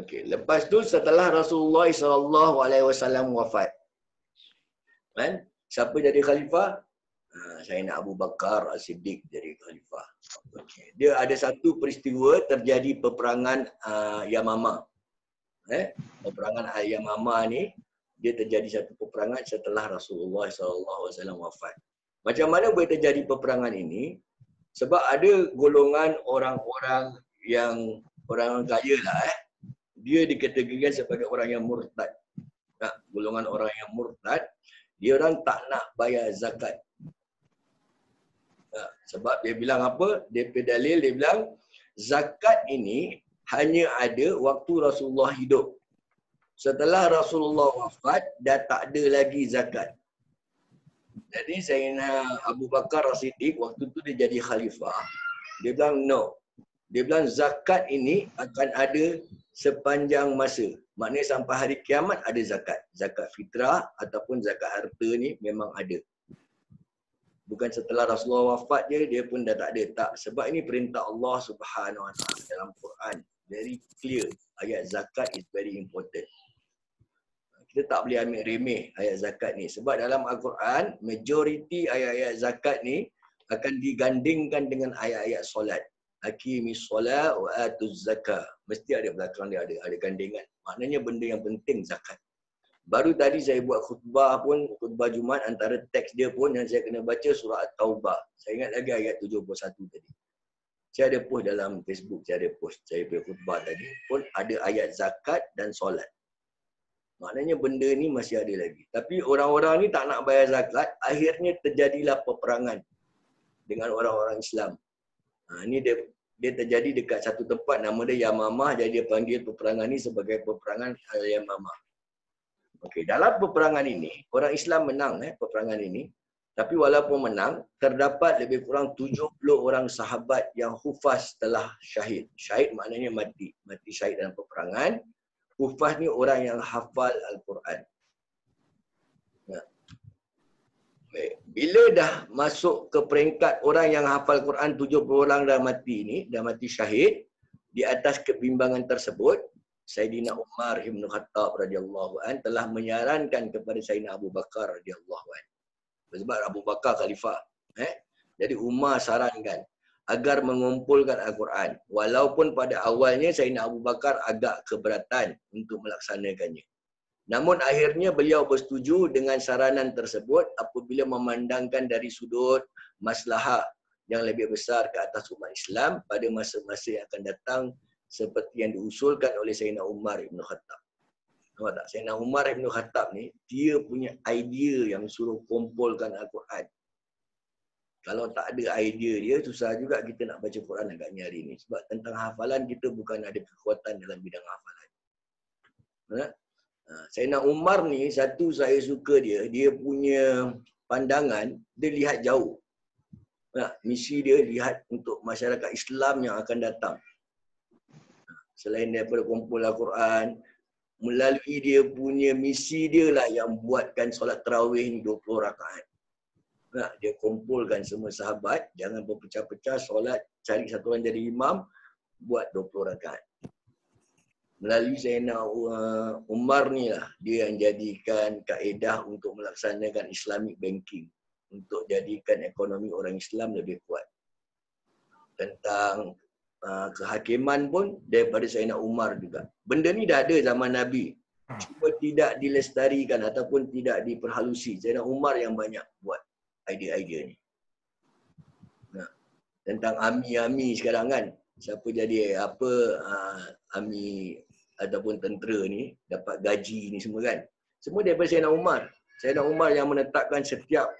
Okey, lepas tu setelah Rasulullah SAW wafat, kan? Siapa jadi khalifah? Saya nak Abu Bakar As-Siddiq jadi khalifah. Okay. Dia ada satu peristiwa terjadi peperangan Yamamah. Peperangan Yamamah ni dia terjadi satu peperangan setelah Rasulullah SAW wafat. Macam mana boleh terjadi peperangan ini? Sebab ada golongan orang-orang yang orang kaya lah dia dikategorikan sebagai orang yang murtad. Golongan orang yang murtad, dia orang tak nak bayar zakat. Sebab dia bilang apa? Dia pedalil, dia bilang zakat ini hanya ada waktu Rasulullah hidup. Setelah Rasulullah wafat, dah tak ada lagi zakat. Jadi Sayyidina Abu Bakar As-Siddiq waktu tu dia jadi khalifah. Dia bilang no. Dia bilang zakat ini akan ada sepanjang masa. Maknanya sampai hari kiamat ada zakat. Zakat fitrah ataupun zakat harta ni memang ada. Bukan setelah Rasulullah wafat dia pun dah tak ada. Tak. Sebab ini perintah Allah Subhanahu Wa Taala dalam Quran. Very clear. Ayat zakat is very important. Kita tak boleh ambil remeh ayat zakat ni. Sebab dalam Al-Quran, majoriti ayat-ayat zakat ni akan digandingkan dengan ayat-ayat solat. Aqimis solat wa atuz zakah. Mesti ada belakang dia ada gandengan. Maknanya benda yang penting zakat. Baru tadi saya buat khutbah pun, khutbah Jumaat, antara teks dia pun yang saya kena baca surah At-Taubah. Saya ingat lagi ayat 71 tadi. Saya ada post dalam Facebook, saya ada post saya punya khutbah tadi pun ada ayat zakat dan solat. Maknanya benda ni masih ada lagi. Tapi orang-orang ni tak nak bayar zakat, akhirnya terjadilah peperangan dengan orang-orang Islam. Ini dia terjadi dekat satu tempat, nama dia Yamamah, jadi dia panggil peperangan ni sebagai peperangan Al-Yamamah. Okey, dalam peperangan ini, orang Islam menang peperangan ini. Tapi walaupun menang, terdapat lebih kurang 70 orang sahabat yang hufaz telah syahid. Syahid maknanya mati. Mati syahid dalam peperangan. Hufaz ni orang yang hafal Al-Quran. Bila dah masuk ke peringkat orang yang hafal Quran 70 orang dah mati ni, dah mati syahid, di atas kebimbangan tersebut, Sayyidina Umar Ibn Khattab radhiyallahu an telah menyarankan kepada Sayyidina Abu Bakar radhiyallahu an. Sebab Abu Bakar khalifah. Jadi Umar sarankan agar mengumpulkan Al-Quran. Walaupun pada awalnya Sayyidina Abu Bakar agak keberatan untuk melaksanakannya. Namun akhirnya beliau bersetuju dengan saranan tersebut apabila memandangkan dari sudut maslahah yang lebih besar ke atas umat Islam pada masa-masa yang akan datang seperti yang diusulkan oleh Sayyidina Umar Ibn Khattab. Nampak tak? Sayyidina Umar Ibn Khattab ni, dia punya idea yang suruh kumpulkan Al-Quran. Kalau tak ada idea dia, susah juga kita nak baca Quran agaknya hari ni. Sebab tentang hafalan, kita bukan ada kekuatan dalam bidang hafalan. Sayyidina Umar ni, satu saya suka dia punya pandangan, dia lihat jauh. Misi dia lihat untuk masyarakat Islam yang akan datang. Selain daripada kumpul Al-Quran, melalui dia punya misi dia lah yang buatkan solat tarawih ni 20 rakaat. Dia kumpulkan semua sahabat, jangan berpecah-pecah solat, cari satu orang jadi imam, buat 20 rakaat. Melalui Sayyidina Umar ni lah, dia yang jadikan kaedah untuk melaksanakan Islamic banking. Untuk jadikan ekonomi orang Islam lebih kuat. Tentang kehakiman pun daripada Sayyidina Umar juga. Benda ni dah ada zaman Nabi. Cuma tidak dilestarikan ataupun tidak diperhalusi. Sayyidina Umar yang banyak buat idea-idea ni. Tentang AMI sekarang kan. Siapa jadi AMI ataupun tentera ni dapat gaji ni semua kan. Semua daripada Sayyidina Umar. Sayyidina Umar yang menetapkan setiap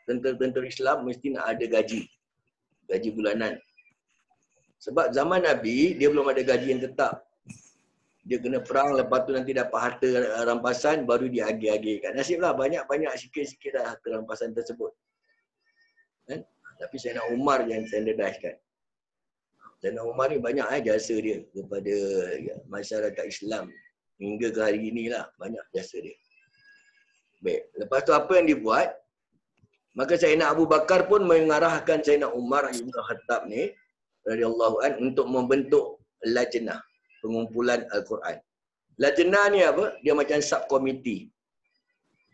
tentera-tentera Islam mesti nak ada gaji. Gaji bulanan. Sebab zaman Nabi, dia belum ada gaji yang tetap. Dia kena perang, lepas tu nanti dapat harta rampasan, baru dia agih-agihkan. Nasiblah banyak-banyak sikit-sikit dah harta rampasan tersebut. Kan? Tapi Sayyidina Umar yang standardizkan. Sayyidina Umar ni banyak jasa dia kepada masyarakat Islam. Hingga ke hari inilah, banyak jasa dia. Baik, lepas tu apa yang dibuat? Maka Sayyidina Abu Bakar pun mengarahkan Sayyidina Umar Ibn Khattab ni, radhiyallahu an, untuk membentuk lajnah. Pengumpulan Al-Quran. Lajnah ni apa? Dia macam subkomiti.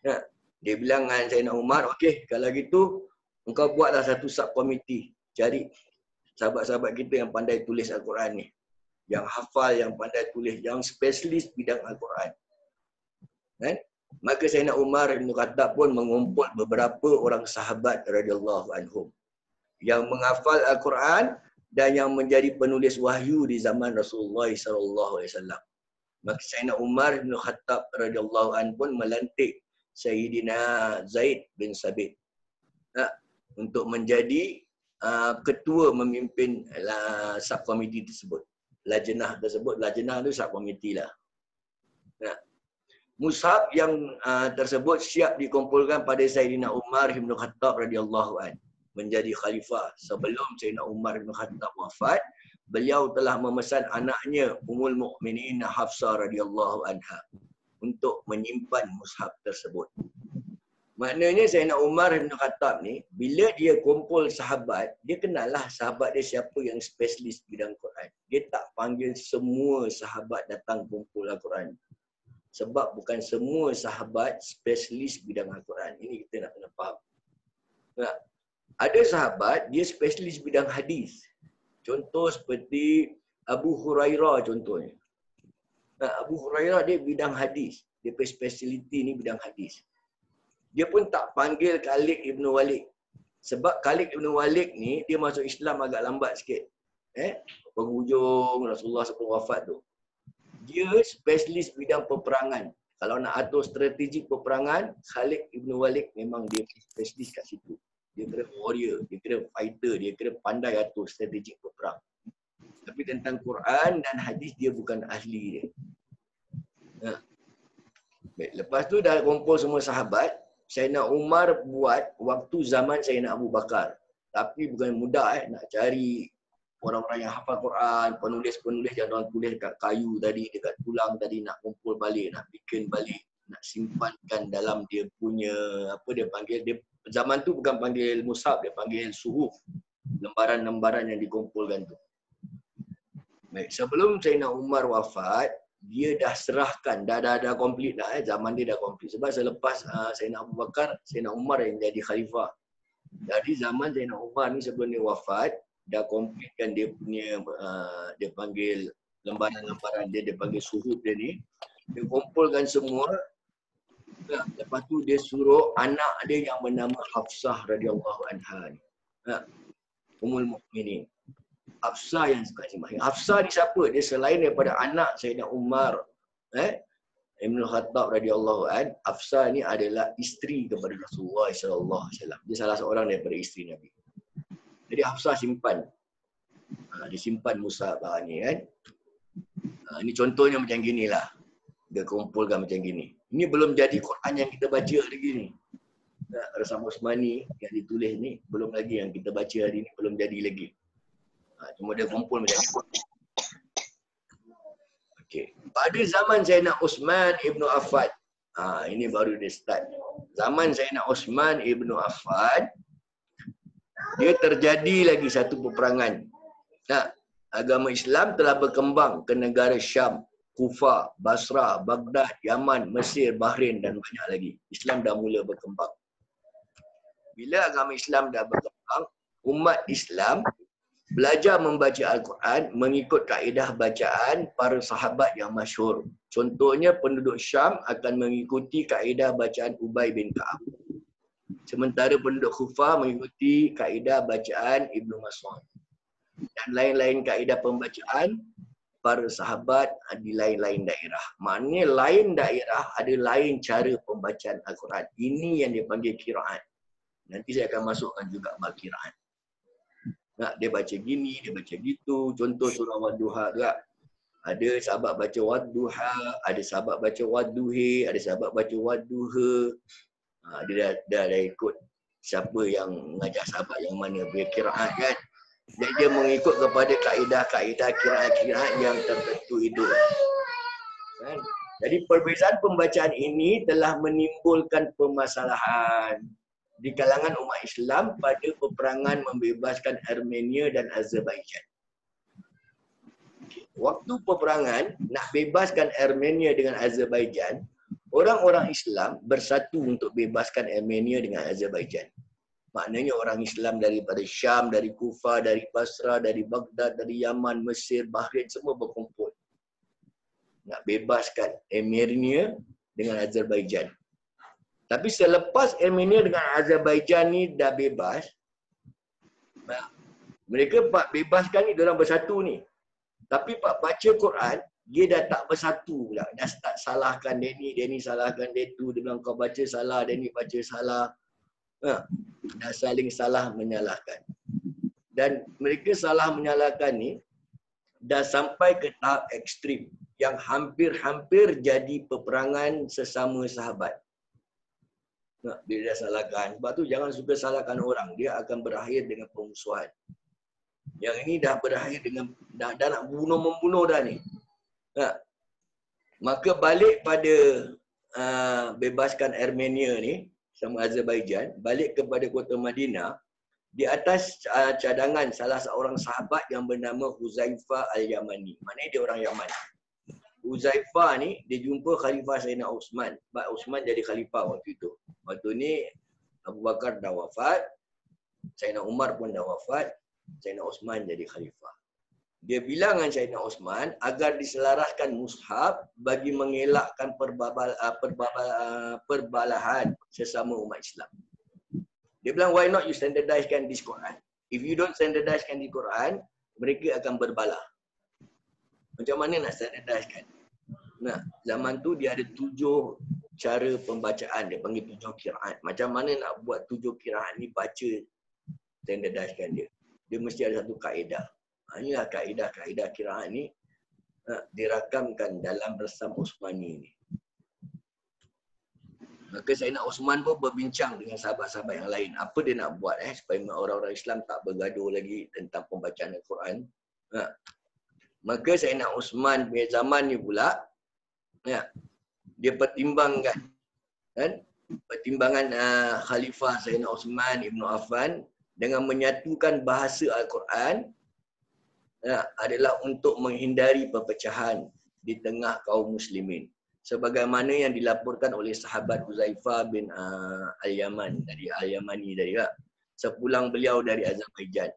Dia bilang dengan Sayyidina Umar, okey, kalau gitu, engkau buatlah satu subkomiti. Cari sahabat-sahabat kita yang pandai tulis Al-Quran ni. Yang hafal, yang pandai tulis, yang spesialis bidang Al-Quran. Kan? Maka Sayyidina Umar Ibn Khattab pun mengumpul beberapa orang sahabat radhiyallahu anhum yang menghafal Al-Quran dan yang menjadi penulis wahyu di zaman Rasulullah SAW. Maka Sayyidina Umar bin Khattab radhiyallahu an pun melantik Sayyidina Zaid bin Sabit untuk menjadi ketua memimpin subkomiti tersebut. Lajnah tersebut, lajnah tu subkomiti lah. Mushaf yang tersebut siap dikumpulkan pada Sayyidina Umar bin Khattab radhiyallahu an. Menjadi khalifah sebelum Sayyidina Umar bin Khattab wafat, beliau telah memesan anaknya Ummul Mukminin Hafsah radhiyallahu anha untuk menyimpan mushaf tersebut. Maknanya Sayyidina Umar bin Khattab ni, bila dia kumpul sahabat, dia kenal lah sahabat dia siapa yang spesialis bidang Quran. Dia tak panggil semua sahabat datang kumpul Al-Quran. Sebab bukan semua sahabat spesialis bidang Al-Quran. Ini kita nak kena faham. Ada sahabat, dia spesialis bidang hadis. Contoh seperti Abu Hurairah contohnya. Abu Hurairah dia bidang hadis. Dia punya speciality ni bidang hadis. Dia pun tak panggil Khalid Ibn Walid. Sebab Khalid Ibn Walid ni dia masuk Islam agak lambat sikit. Penghujung Rasulullah sebelum wafat tu. Dia spesialis bidang peperangan. Kalau nak atur strategi peperangan, Khalid Ibn Walid memang dia spesialis kat situ. Dia kira warrior, dia kira fighter, dia kira pandai atur strategi peperang. Tapi tentang Quran dan hadis dia bukan ahli dia. Baik, lepas tu dah kumpul semua sahabat, Sayyidina Umar buat waktu zaman Sayyidina Abu Bakar. Tapi bukan mudah nak cari orang-orang yang hafal Quran, penulis-penulis yang orang tulis kat kayu tadi, dekat tulang tadi, nak kumpul balik, nak bikin balik, nak simpankan dalam dia punya, apa dia panggil, dia zaman tu bukan panggil mushaf, dia panggil suhuf, lembaran-lembaran yang dikumpulkan tu. Baik, sebelum Sayyidina Umar wafat, dia dah serahkan, dah komplit dah, zaman dia dah komplit. Sebab selepas Sayyidina Abu Bakar, Sayyidina Umar yang jadi khalifah. Jadi zaman Sayyidina Umar ni sebelum dia wafat, dah komplitkan dia punya, dia panggil lembaran-lembaran dia panggil suhuf dia ni. Dia kumpulkan semua. Lepas tu dia suruh anak dia yang bernama Hafsah radhiyallahu anha ni. Ummul Mukminin. Hafsah yang suka simpan. Hafsah ni siapa? Dia selain daripada anak Sayyidina Umar, Ibn Khattab radhiyallahu an, Hafsah ni adalah isteri kepada Rasulullah sallallahu alaihi wasallam. Dia salah seorang daripada isteri Nabi. Jadi Hafsah simpan. Dia simpan mushaf ni kan. Ini contohnya macam ginilah. Dia kumpulkan macam gini. Ini belum jadi Quran yang kita baca lagi ni. Rasam Osmani yang ditulis ni belum lagi yang kita baca hari ni, belum jadi lagi. Cuma dia kumpul macam ni. Okey. Pada zaman Sayyidina Uthman Ibn Affan. Ini baru dia start. Zaman Sayyidina Uthman Ibn Affan, dia terjadi lagi satu peperangan. Agama Islam telah berkembang ke negara Syam, Kufah, Basrah, Baghdad, Yaman, Mesir, Bahrain dan banyak lagi. Islam dah mula berkembang. Bila agama Islam dah berkembang, umat Islam belajar membaca Al-Quran mengikut kaedah bacaan para sahabat yang masyhur. Contohnya penduduk Syam akan mengikuti kaedah bacaan Ubay bin Ka'ab. Sementara penduduk Kufah mengikuti kaedah bacaan Ibnu Mas'ud. Dan lain-lain kaedah pembacaan para sahabat di lain-lain daerah. Maknanya lain daerah ada lain cara pembacaan Al-Quran. Ini yang dipanggil qiraat. Nanti saya akan masukkan juga bab qiraat. Dia baca gini, dia baca gitu. Contoh surah Wadduha juga. Ada sahabat baca Wadduha, ada sahabat baca Wadduhi, ada sahabat baca Wadduha. Dia dah ikut siapa yang mengajar sahabat yang mana berkiraat kan. Dan dia mengikut kepada kaedah-kaedah kiraat-kiraat yang tertentu itu. Kan? Jadi perbezaan pembacaan ini telah menimbulkan permasalahan di kalangan umat Islam pada peperangan membebaskan Armenia dan Azerbaijan. Waktu peperangan nak bebaskan Armenia dengan Azerbaijan, orang-orang Islam bersatu untuk bebaskan Armenia dengan Azerbaijan. Maknanya orang Islam daripada Syam, dari Kufah, dari Basrah, dari Baghdad, dari Yaman, Mesir, Bahrain semua berkumpul. Nak bebaskan Armenia dengan Azerbaijan. Tapi selepas Armenia dengan Azerbaijan ni dah bebas, mereka bebaskan ni, diorang bersatu ni. Tapi pak baca Quran, dia dah tak bersatu pula. Dah start salahkan dia ni salahkan dia tu. Dia bilang kau baca salah, dia ni baca salah. Dah saling salah menyalahkan. Dan mereka salah menyalahkan ni dah sampai ke tahap ekstrim yang hampir-hampir jadi peperangan sesama sahabat. Dia dah salahkan. Sebab tu jangan suka salahkan orang. Dia akan berakhir dengan permusuhan. Yang ini dah berakhir dengan dah nak membunuh dah ni. Maka balik pada bebaskan Armenia ni sama Azerbaijan, balik kepada kota Madinah, di atas cadangan salah seorang sahabat yang bernama Huzaifah Al-Yamani. Maknanya dia orang Yaman. Huzaifah ni dia jumpa Khalifah Sayyidina Uthman. Sebab Uthman jadi khalifah waktu itu. Waktu ni Abu Bakar dah wafat, Sayyidina Umar pun dah wafat. Sayyidina Osman jadi khalifah. Dia bilang dengan Sayyidina Osman agar diselaraskan mushaf bagi mengelakkan perbalahan sesama umat Islam. Dia bilang, why not you standardizekan this Quran? If you don't standardizekan di Quran, mereka akan berbalah. Macam mana nak standardizekan? Nah, zaman tu dia ada 7 cara pembacaan. Dia panggil 7 qiraat. Macam mana nak buat 7 qiraat ni baca, standardizekan dia. Dia mesti ada satu kaedah. Inilah kaedah qiraat ni dirakamkan dalam Rasam Osmani ni. Maka Sayyidina Osman pun berbincang dengan sahabat-sahabat yang lain. Apa dia nak buat supaya orang-orang Islam tak bergaduh lagi tentang pembacaan Al-Quran. Maka Sayyidina Osman punya zaman ni pula, dia pertimbangkan pertimbangan Khalifah Sayyidina Osman Ibn Affan dengan menyatukan bahasa Al-Quran adalah untuk menghindari perpecahan di tengah kaum muslimin. Sebagaimana yang dilaporkan oleh sahabat Huzaifah bin Al-Yaman dari Al-Yamani dari sepulang beliau dari Azerbaijan.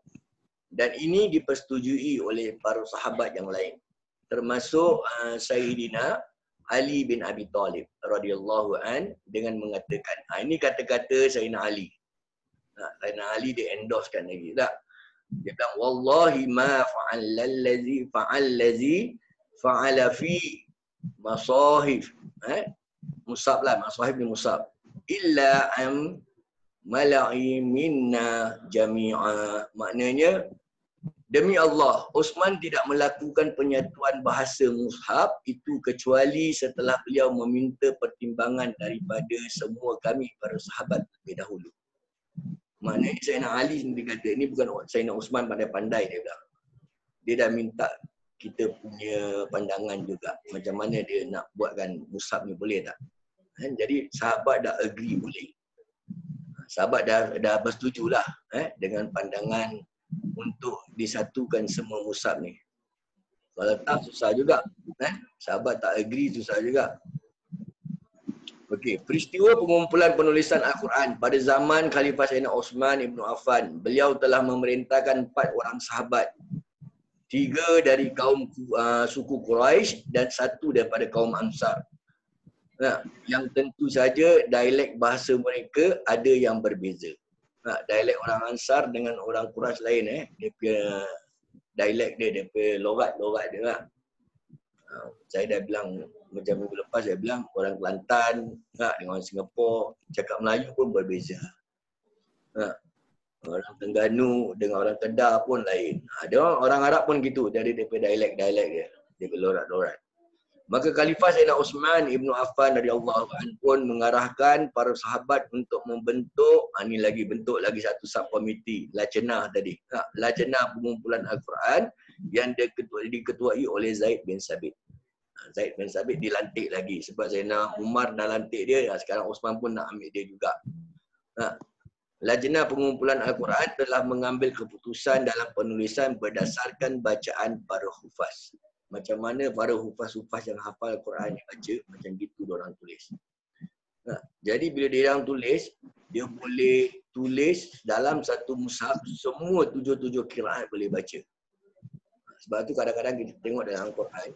Dan ini dipersetujui oleh para sahabat yang lain, termasuk Sayyidina Ali bin Abi Talib radhiyallahu an dengan mengatakan, ini kata-kata Sayyidina Ali. Sayyidina Ali dia endorsekan lagi. Dia bilang, wallahi ma fa'allazi fa'ala fi masahif. Musab lah, masahif ni musab. Illa am mala'i minna jami'a. Maknanya, demi Allah, Osman tidak melakukan penyatuan bahasa mushaf itu kecuali setelah beliau meminta pertimbangan daripada semua kami para sahabat lebih dahulu. Maknanya Sayyidina Ali sendiri kata, ini bukan Sayyidina Osman pandai-pandai dia bilang. Dia dah minta kita punya pandangan juga. Macam mana dia nak buatkan mushaf ni, boleh tak? Jadi sahabat dah agree boleh. Sahabat dah bersetujulah dengan pandangan untuk disatukan semua mushaf ni. Kalau tak susah juga. Sahabat tak agree susah juga. Okey, peristiwa pengumpulan penulisan Al-Quran pada zaman Khalifah Sayyidina Osman Ibn Affan. Beliau telah memerintahkan 4 orang sahabat. 3 dari kaum suku Quraisy dan 1 daripada kaum Ansar. Yang tentu saja dialek bahasa mereka ada yang berbeza. Dialek orang Ansar dengan orang Quraisy lain dia punya dialek dia punya logat dia lah. Saya dah bilang macam minggu lepas, saya bilang orang Kelantan dengan orang Singapura cakap Melayu pun berbeza. Orang Terengganu dengan orang Kedah pun lain. Ada orang Arab pun gitu, dari dia punya dialek dia punya lorat-lorat. Maka Khalifah Sayyidina Osman Ibn Affan radhiyallahu anhu pun mengarahkan para sahabat untuk membentuk, ni lagi bentuk lagi satu subkomiti, Lajnah tadi. Lajnah pengumpulan Al-Quran yang diketuai oleh Zaid bin Sabit. Zaid bin Sabit dilantik lagi sebab Sayyidina Umar dah lantik dia, sekarang Osman pun nak ambil dia juga. Lajnah pengumpulan Al-Quran telah mengambil keputusan dalam penulisan berdasarkan bacaan para hufaz. Macam mana para hufaz-hufaz yang hafal Al-Quran yang baca, macam gitu diorang tulis. Jadi bila diorang tulis, dia boleh tulis dalam satu mushaf, semua 7 qiraat boleh baca. Sebab tu kadang-kadang kita tengok dalam Al-Quran,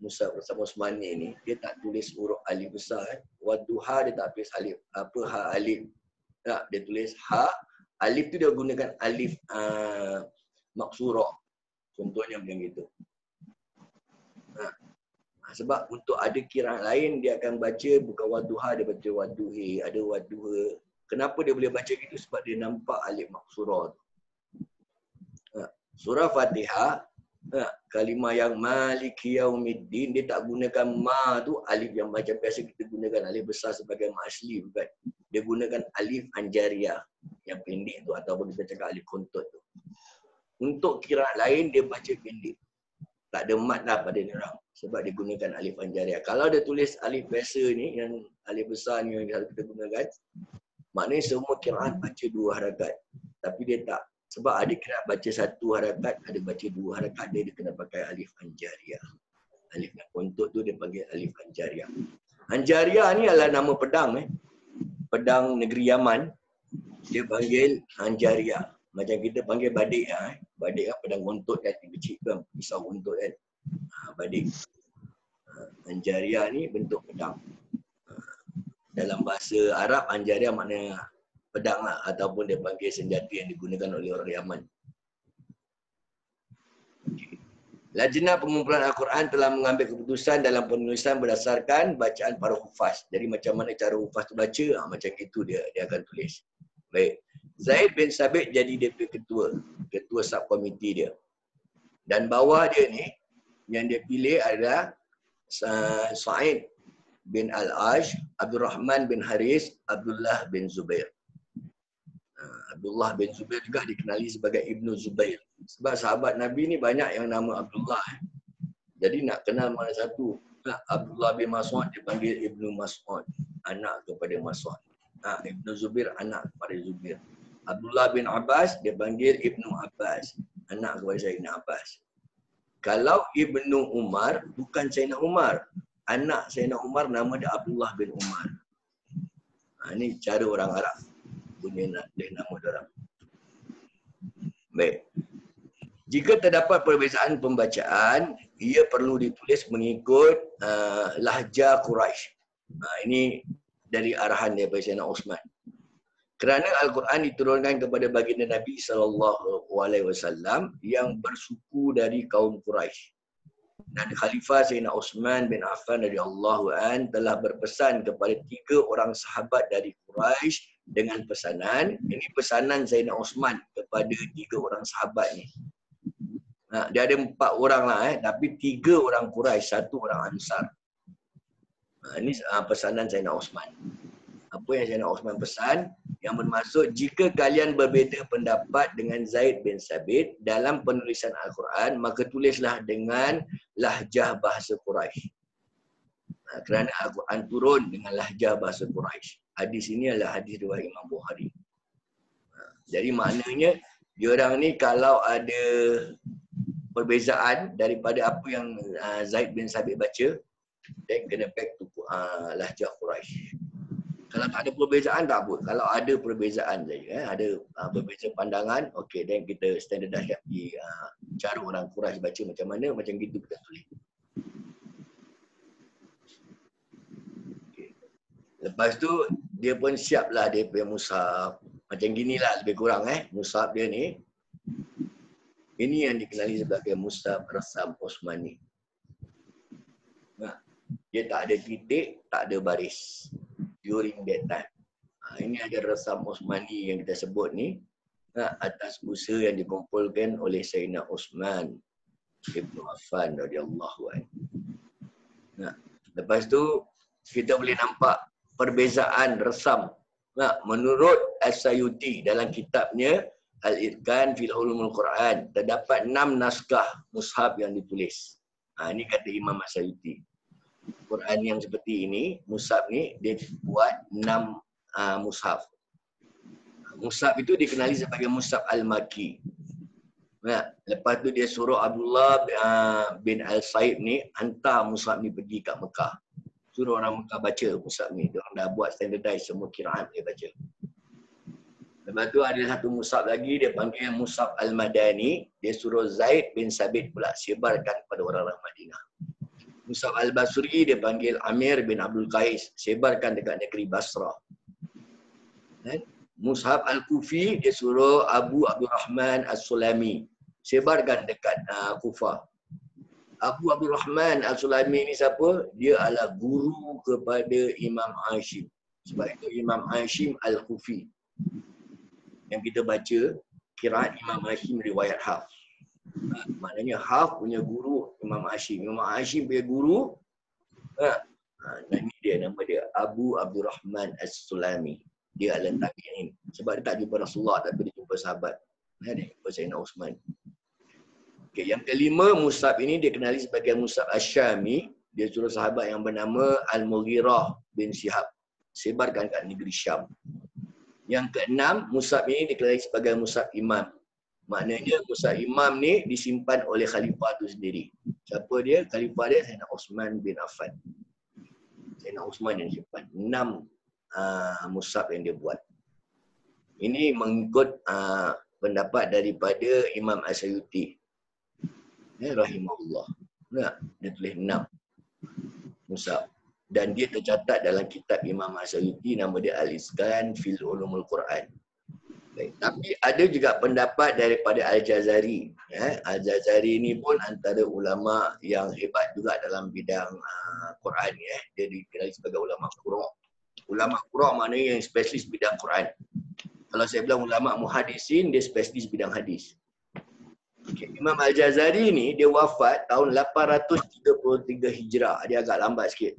mushaf bersama Osmani ni, dia tak tulis huruf alif besar. Wadduha dia tak tulis alif, ha alif. Dia tulis ha, alif tu dia gunakan alif maksurah. Contohnya macam gitu. Sebab untuk ada qiraat lain dia akan baca bukan wadduha, dia baca wadduhi, ada wadduha. Kenapa dia boleh baca gitu? Sebab dia nampak alif maksurah tu. Surah Fatihah, kalimah yang maliki yaumiddin, dia tak gunakan ma tu alif yang macam biasa kita gunakan alif besar sebagai ma asli, bukan. Dia gunakan alif anjariyah yang pendek tu, ataupun kita cakap alif kontut tu. Untuk qiraat lain dia baca pendek. Tak ada mat lah pada dia orang sebab dia gunakan alif anjariyah. Kalau dia tulis alif biasa ni, yang alif besar ni yang kita gunakan, maknanya semua qiraat baca 2 harakat. Tapi dia tak. Sebab ada qiraat baca 1 harakat, ada baca 2 harakat, dia kena pakai alif anjariyah. Alif kontut tu dia panggil alif anjariyah. Anjariyah ni adalah nama pedang. Pedang negeri Yaman. Dia panggil Anjariyah. Macam kita panggil badik lah. Badik kan pedang buntut kan, kecil kan, pisau buntut kan. Badik. Anjaria ni bentuk pedang. Dalam bahasa Arab, anjaria maknanya pedang lah, ataupun dia panggil senjata yang digunakan oleh orang Yaman. Lajnah pengumpulan Al-Quran telah mengambil keputusan dalam penulisan berdasarkan bacaan para hufaz. Jadi macam mana cara hufaz tu baca, macam itu dia akan tulis. Baik. Zaid bin Sabit jadi DP ketua subkomiti dia. Dan bawah dia ni, yang dia pilih adalah Sa'id bin Al-Ash, Abdul Rahman bin Haris, Abdullah bin Zubair. Abdullah bin Zubair juga dikenali sebagai Ibnu Zubair. Sebab sahabat Nabi ni banyak yang nama Abdullah. Jadi nak kenal mana satu. Abdullah bin Mas'ud dipanggil Ibnu Mas'ud, anak kepada Mas'ud. Ibnu Zubair anak kepada Zubair. Abdullah bin Abbas dia panggil Ibnu Abbas, anak kepada Sayyidina Abbas. Kalau Ibnu Umar bukan Sayyidina Umar, anak Sayyidina Umar nama dia Abdullah bin Umar. Ini cara orang Arab punya nama dia orang. Baik. Jika terdapat perbezaan pembacaan, ia perlu ditulis mengikut lahjah Quraisy. Ini dari arahan daripada Sayyidina Osman. Kerana Al-Quran diturunkan kepada baginda Nabi SAW yang bersuku dari kaum Quraisy. Dan Khalifah Sayyidina Osman bin Affan radhiyallahu an telah berpesan kepada 3 orang sahabat dari Quraisy dengan pesanan. Ini pesanan Sayyidina Osman kepada 3 orang sahabat ni. Dia ada 4 orang lah, tapi 3 orang Quraisy, 1 orang Ansar. Ini pesanan Sayyidina Osman. Apa yang Sayyidina Osman pesan? Yang bermaksud, jika kalian berbeza pendapat dengan Zaid bin Sabit dalam penulisan Al-Quran, maka tulislah dengan lahjah bahasa Quraisy. Kerana Al-Quran turun dengan lahjah bahasa Quraisy. Hadis ini adalah hadis riwayat Imam Bukhari. Jadi maknanya, diorang ni kalau ada perbezaan daripada apa yang Zaid bin Sabit baca, dan kena back to lahjah Quraisy. Kalau tak ada perbezaan tak apa. Kalau ada perbezaan saja, ada berbeza pandangan, okey, dan kita standardize cara orang Quraisy baca macam mana, macam gitu kita tulis. Okay. Lepas tu dia pun siaplah dia punya mushaf. Macam ginilah lebih kurang mushaf dia ni. Ini yang dikenali sebagai mushaf Rasam Osmani. Dia tak ada titik, tak ada baris. During that time. Ini ada Rasam Osmani yang kita sebut ni. Atas usaha yang dikumpulkan oleh Sayyidina Osman Ibn Affan radhiyallahu anhu. Lepas tu kita boleh nampak perbezaan resam. Menurut As-Sayuti dalam kitabnya Al-Itqan fil Ulumul Quran, terdapat 6 naskah mushaf yang ditulis. Ini kata Imam As-Sayuti. Quran yang seperti ini, mushaf ni, dia buat 6 mushaf. Mushaf itu dikenali sebagai mushaf Al-Maki. Lepas tu dia suruh Abdullah bin Al-Saib ni hantar mushaf ni pergi kat Mekah. Suruh orang Mekah baca mushaf ni. Dia orang dah buat standardize semua kiraan dia baca. Lepas tu ada satu mushaf lagi, dia panggil mushaf Al-Madani. Dia suruh Zaid bin Sabit pula sebarkan kepada orang-orang Madinah. Mushaf Al-Basri dia panggil Amir bin Abdul Qais, sebarkan dekat negeri Basrah. Mushaf Al-Kufi dia suruh Abu Abdul Rahman As-Sulami, sebarkan dekat Kufah. Abu Abdul Rahman As-Sulami ni siapa? Dia adalah guru kepada Imam Hashim. Sebab itu Imam Hashim Al-Kufi. Yang kita baca, kiraat Imam Hashim riwayat Hafs. Maknanya Hafs punya guru Imam Hashim. Imam Hashim punya guru, ini dia, nama dia Abu Abdul Rahman As-Sulami. Dia adalah tabi'in. Sebab dia tak jumpa Rasulullah, tapi dia jumpa sahabat. Dia jumpa Sayyidina Osman. Okay, yang kelima, mushaf ini dikenali sebagai mushaf Asyami. Dia suruh sahabat yang bernama Al-Mughirah bin Syihab sebarkan kat negeri Syam. Yang keenam, mushaf ini dikenali sebagai mushaf Imam. Maknanya mushaf Imam ni disimpan oleh khalifah tu sendiri. Siapa dia? Khalifah dia Sayyidina Osman bin Affan. Sayyidina Osman yang simpan. 6 mushaf yang dia buat. Ini mengikut pendapat daripada Imam Asyuyuti. Rahimahullah. Nah, dia tulis 6 mushaf. Dan dia tercatat dalam kitab Imam Asyuyuti, nama dia Al-Iskan fil Ulumul Quran. Baik. Tapi ada juga pendapat daripada Al-Jazari. Al-Jazari ni pun antara ulama yang hebat juga dalam bidang Quran. Dia dikenali sebagai ulama qura'. Ulama qura' maknanya yang spesialis bidang Quran. Kalau saya bilang ulama muhadisin, dia spesialis bidang hadis. Okay. Imam Al-Jazari ni dia wafat tahun 833 Hijrah. Dia agak lambat sikit.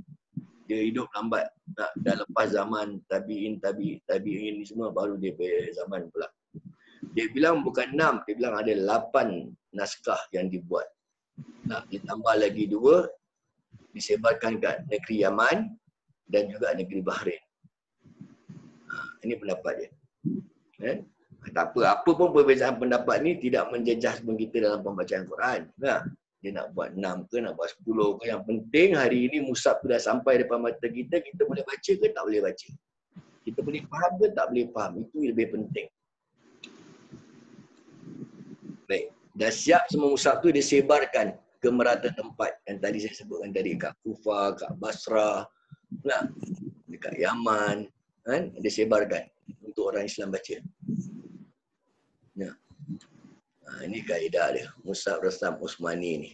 Dia hidup lambat. Dah lepas zaman tabi'in ni semua, baru dia zaman pula. Dia bilang bukan 6, dia bilang ada 8 naskah yang dibuat. Ditambah lagi 2, disebarkan kat negeri Yaman dan juga negeri Bahrain. Ini pendapat dia. Tak apa pun perbezaan pendapat ni tidak menjejas pun kita dalam pembacaan Quran. Dia nak buat 6 ke, nak buat 10 ke. Yang penting hari ini mushaf tu dah sampai depan mata kita, kita boleh baca ke tak boleh baca. Kita boleh faham ke tak boleh faham. Itu lebih penting. Baik. Dah siap semua mushaf tu disebarkan ke merata tempat. Yang tadi saya sebutkan tadi. Kat Kufah, kat Basrah, dekat Yaman. Disebarkan untuk orang Islam baca. Ini kaedah dia. Mushaf Rasam Usmani ni.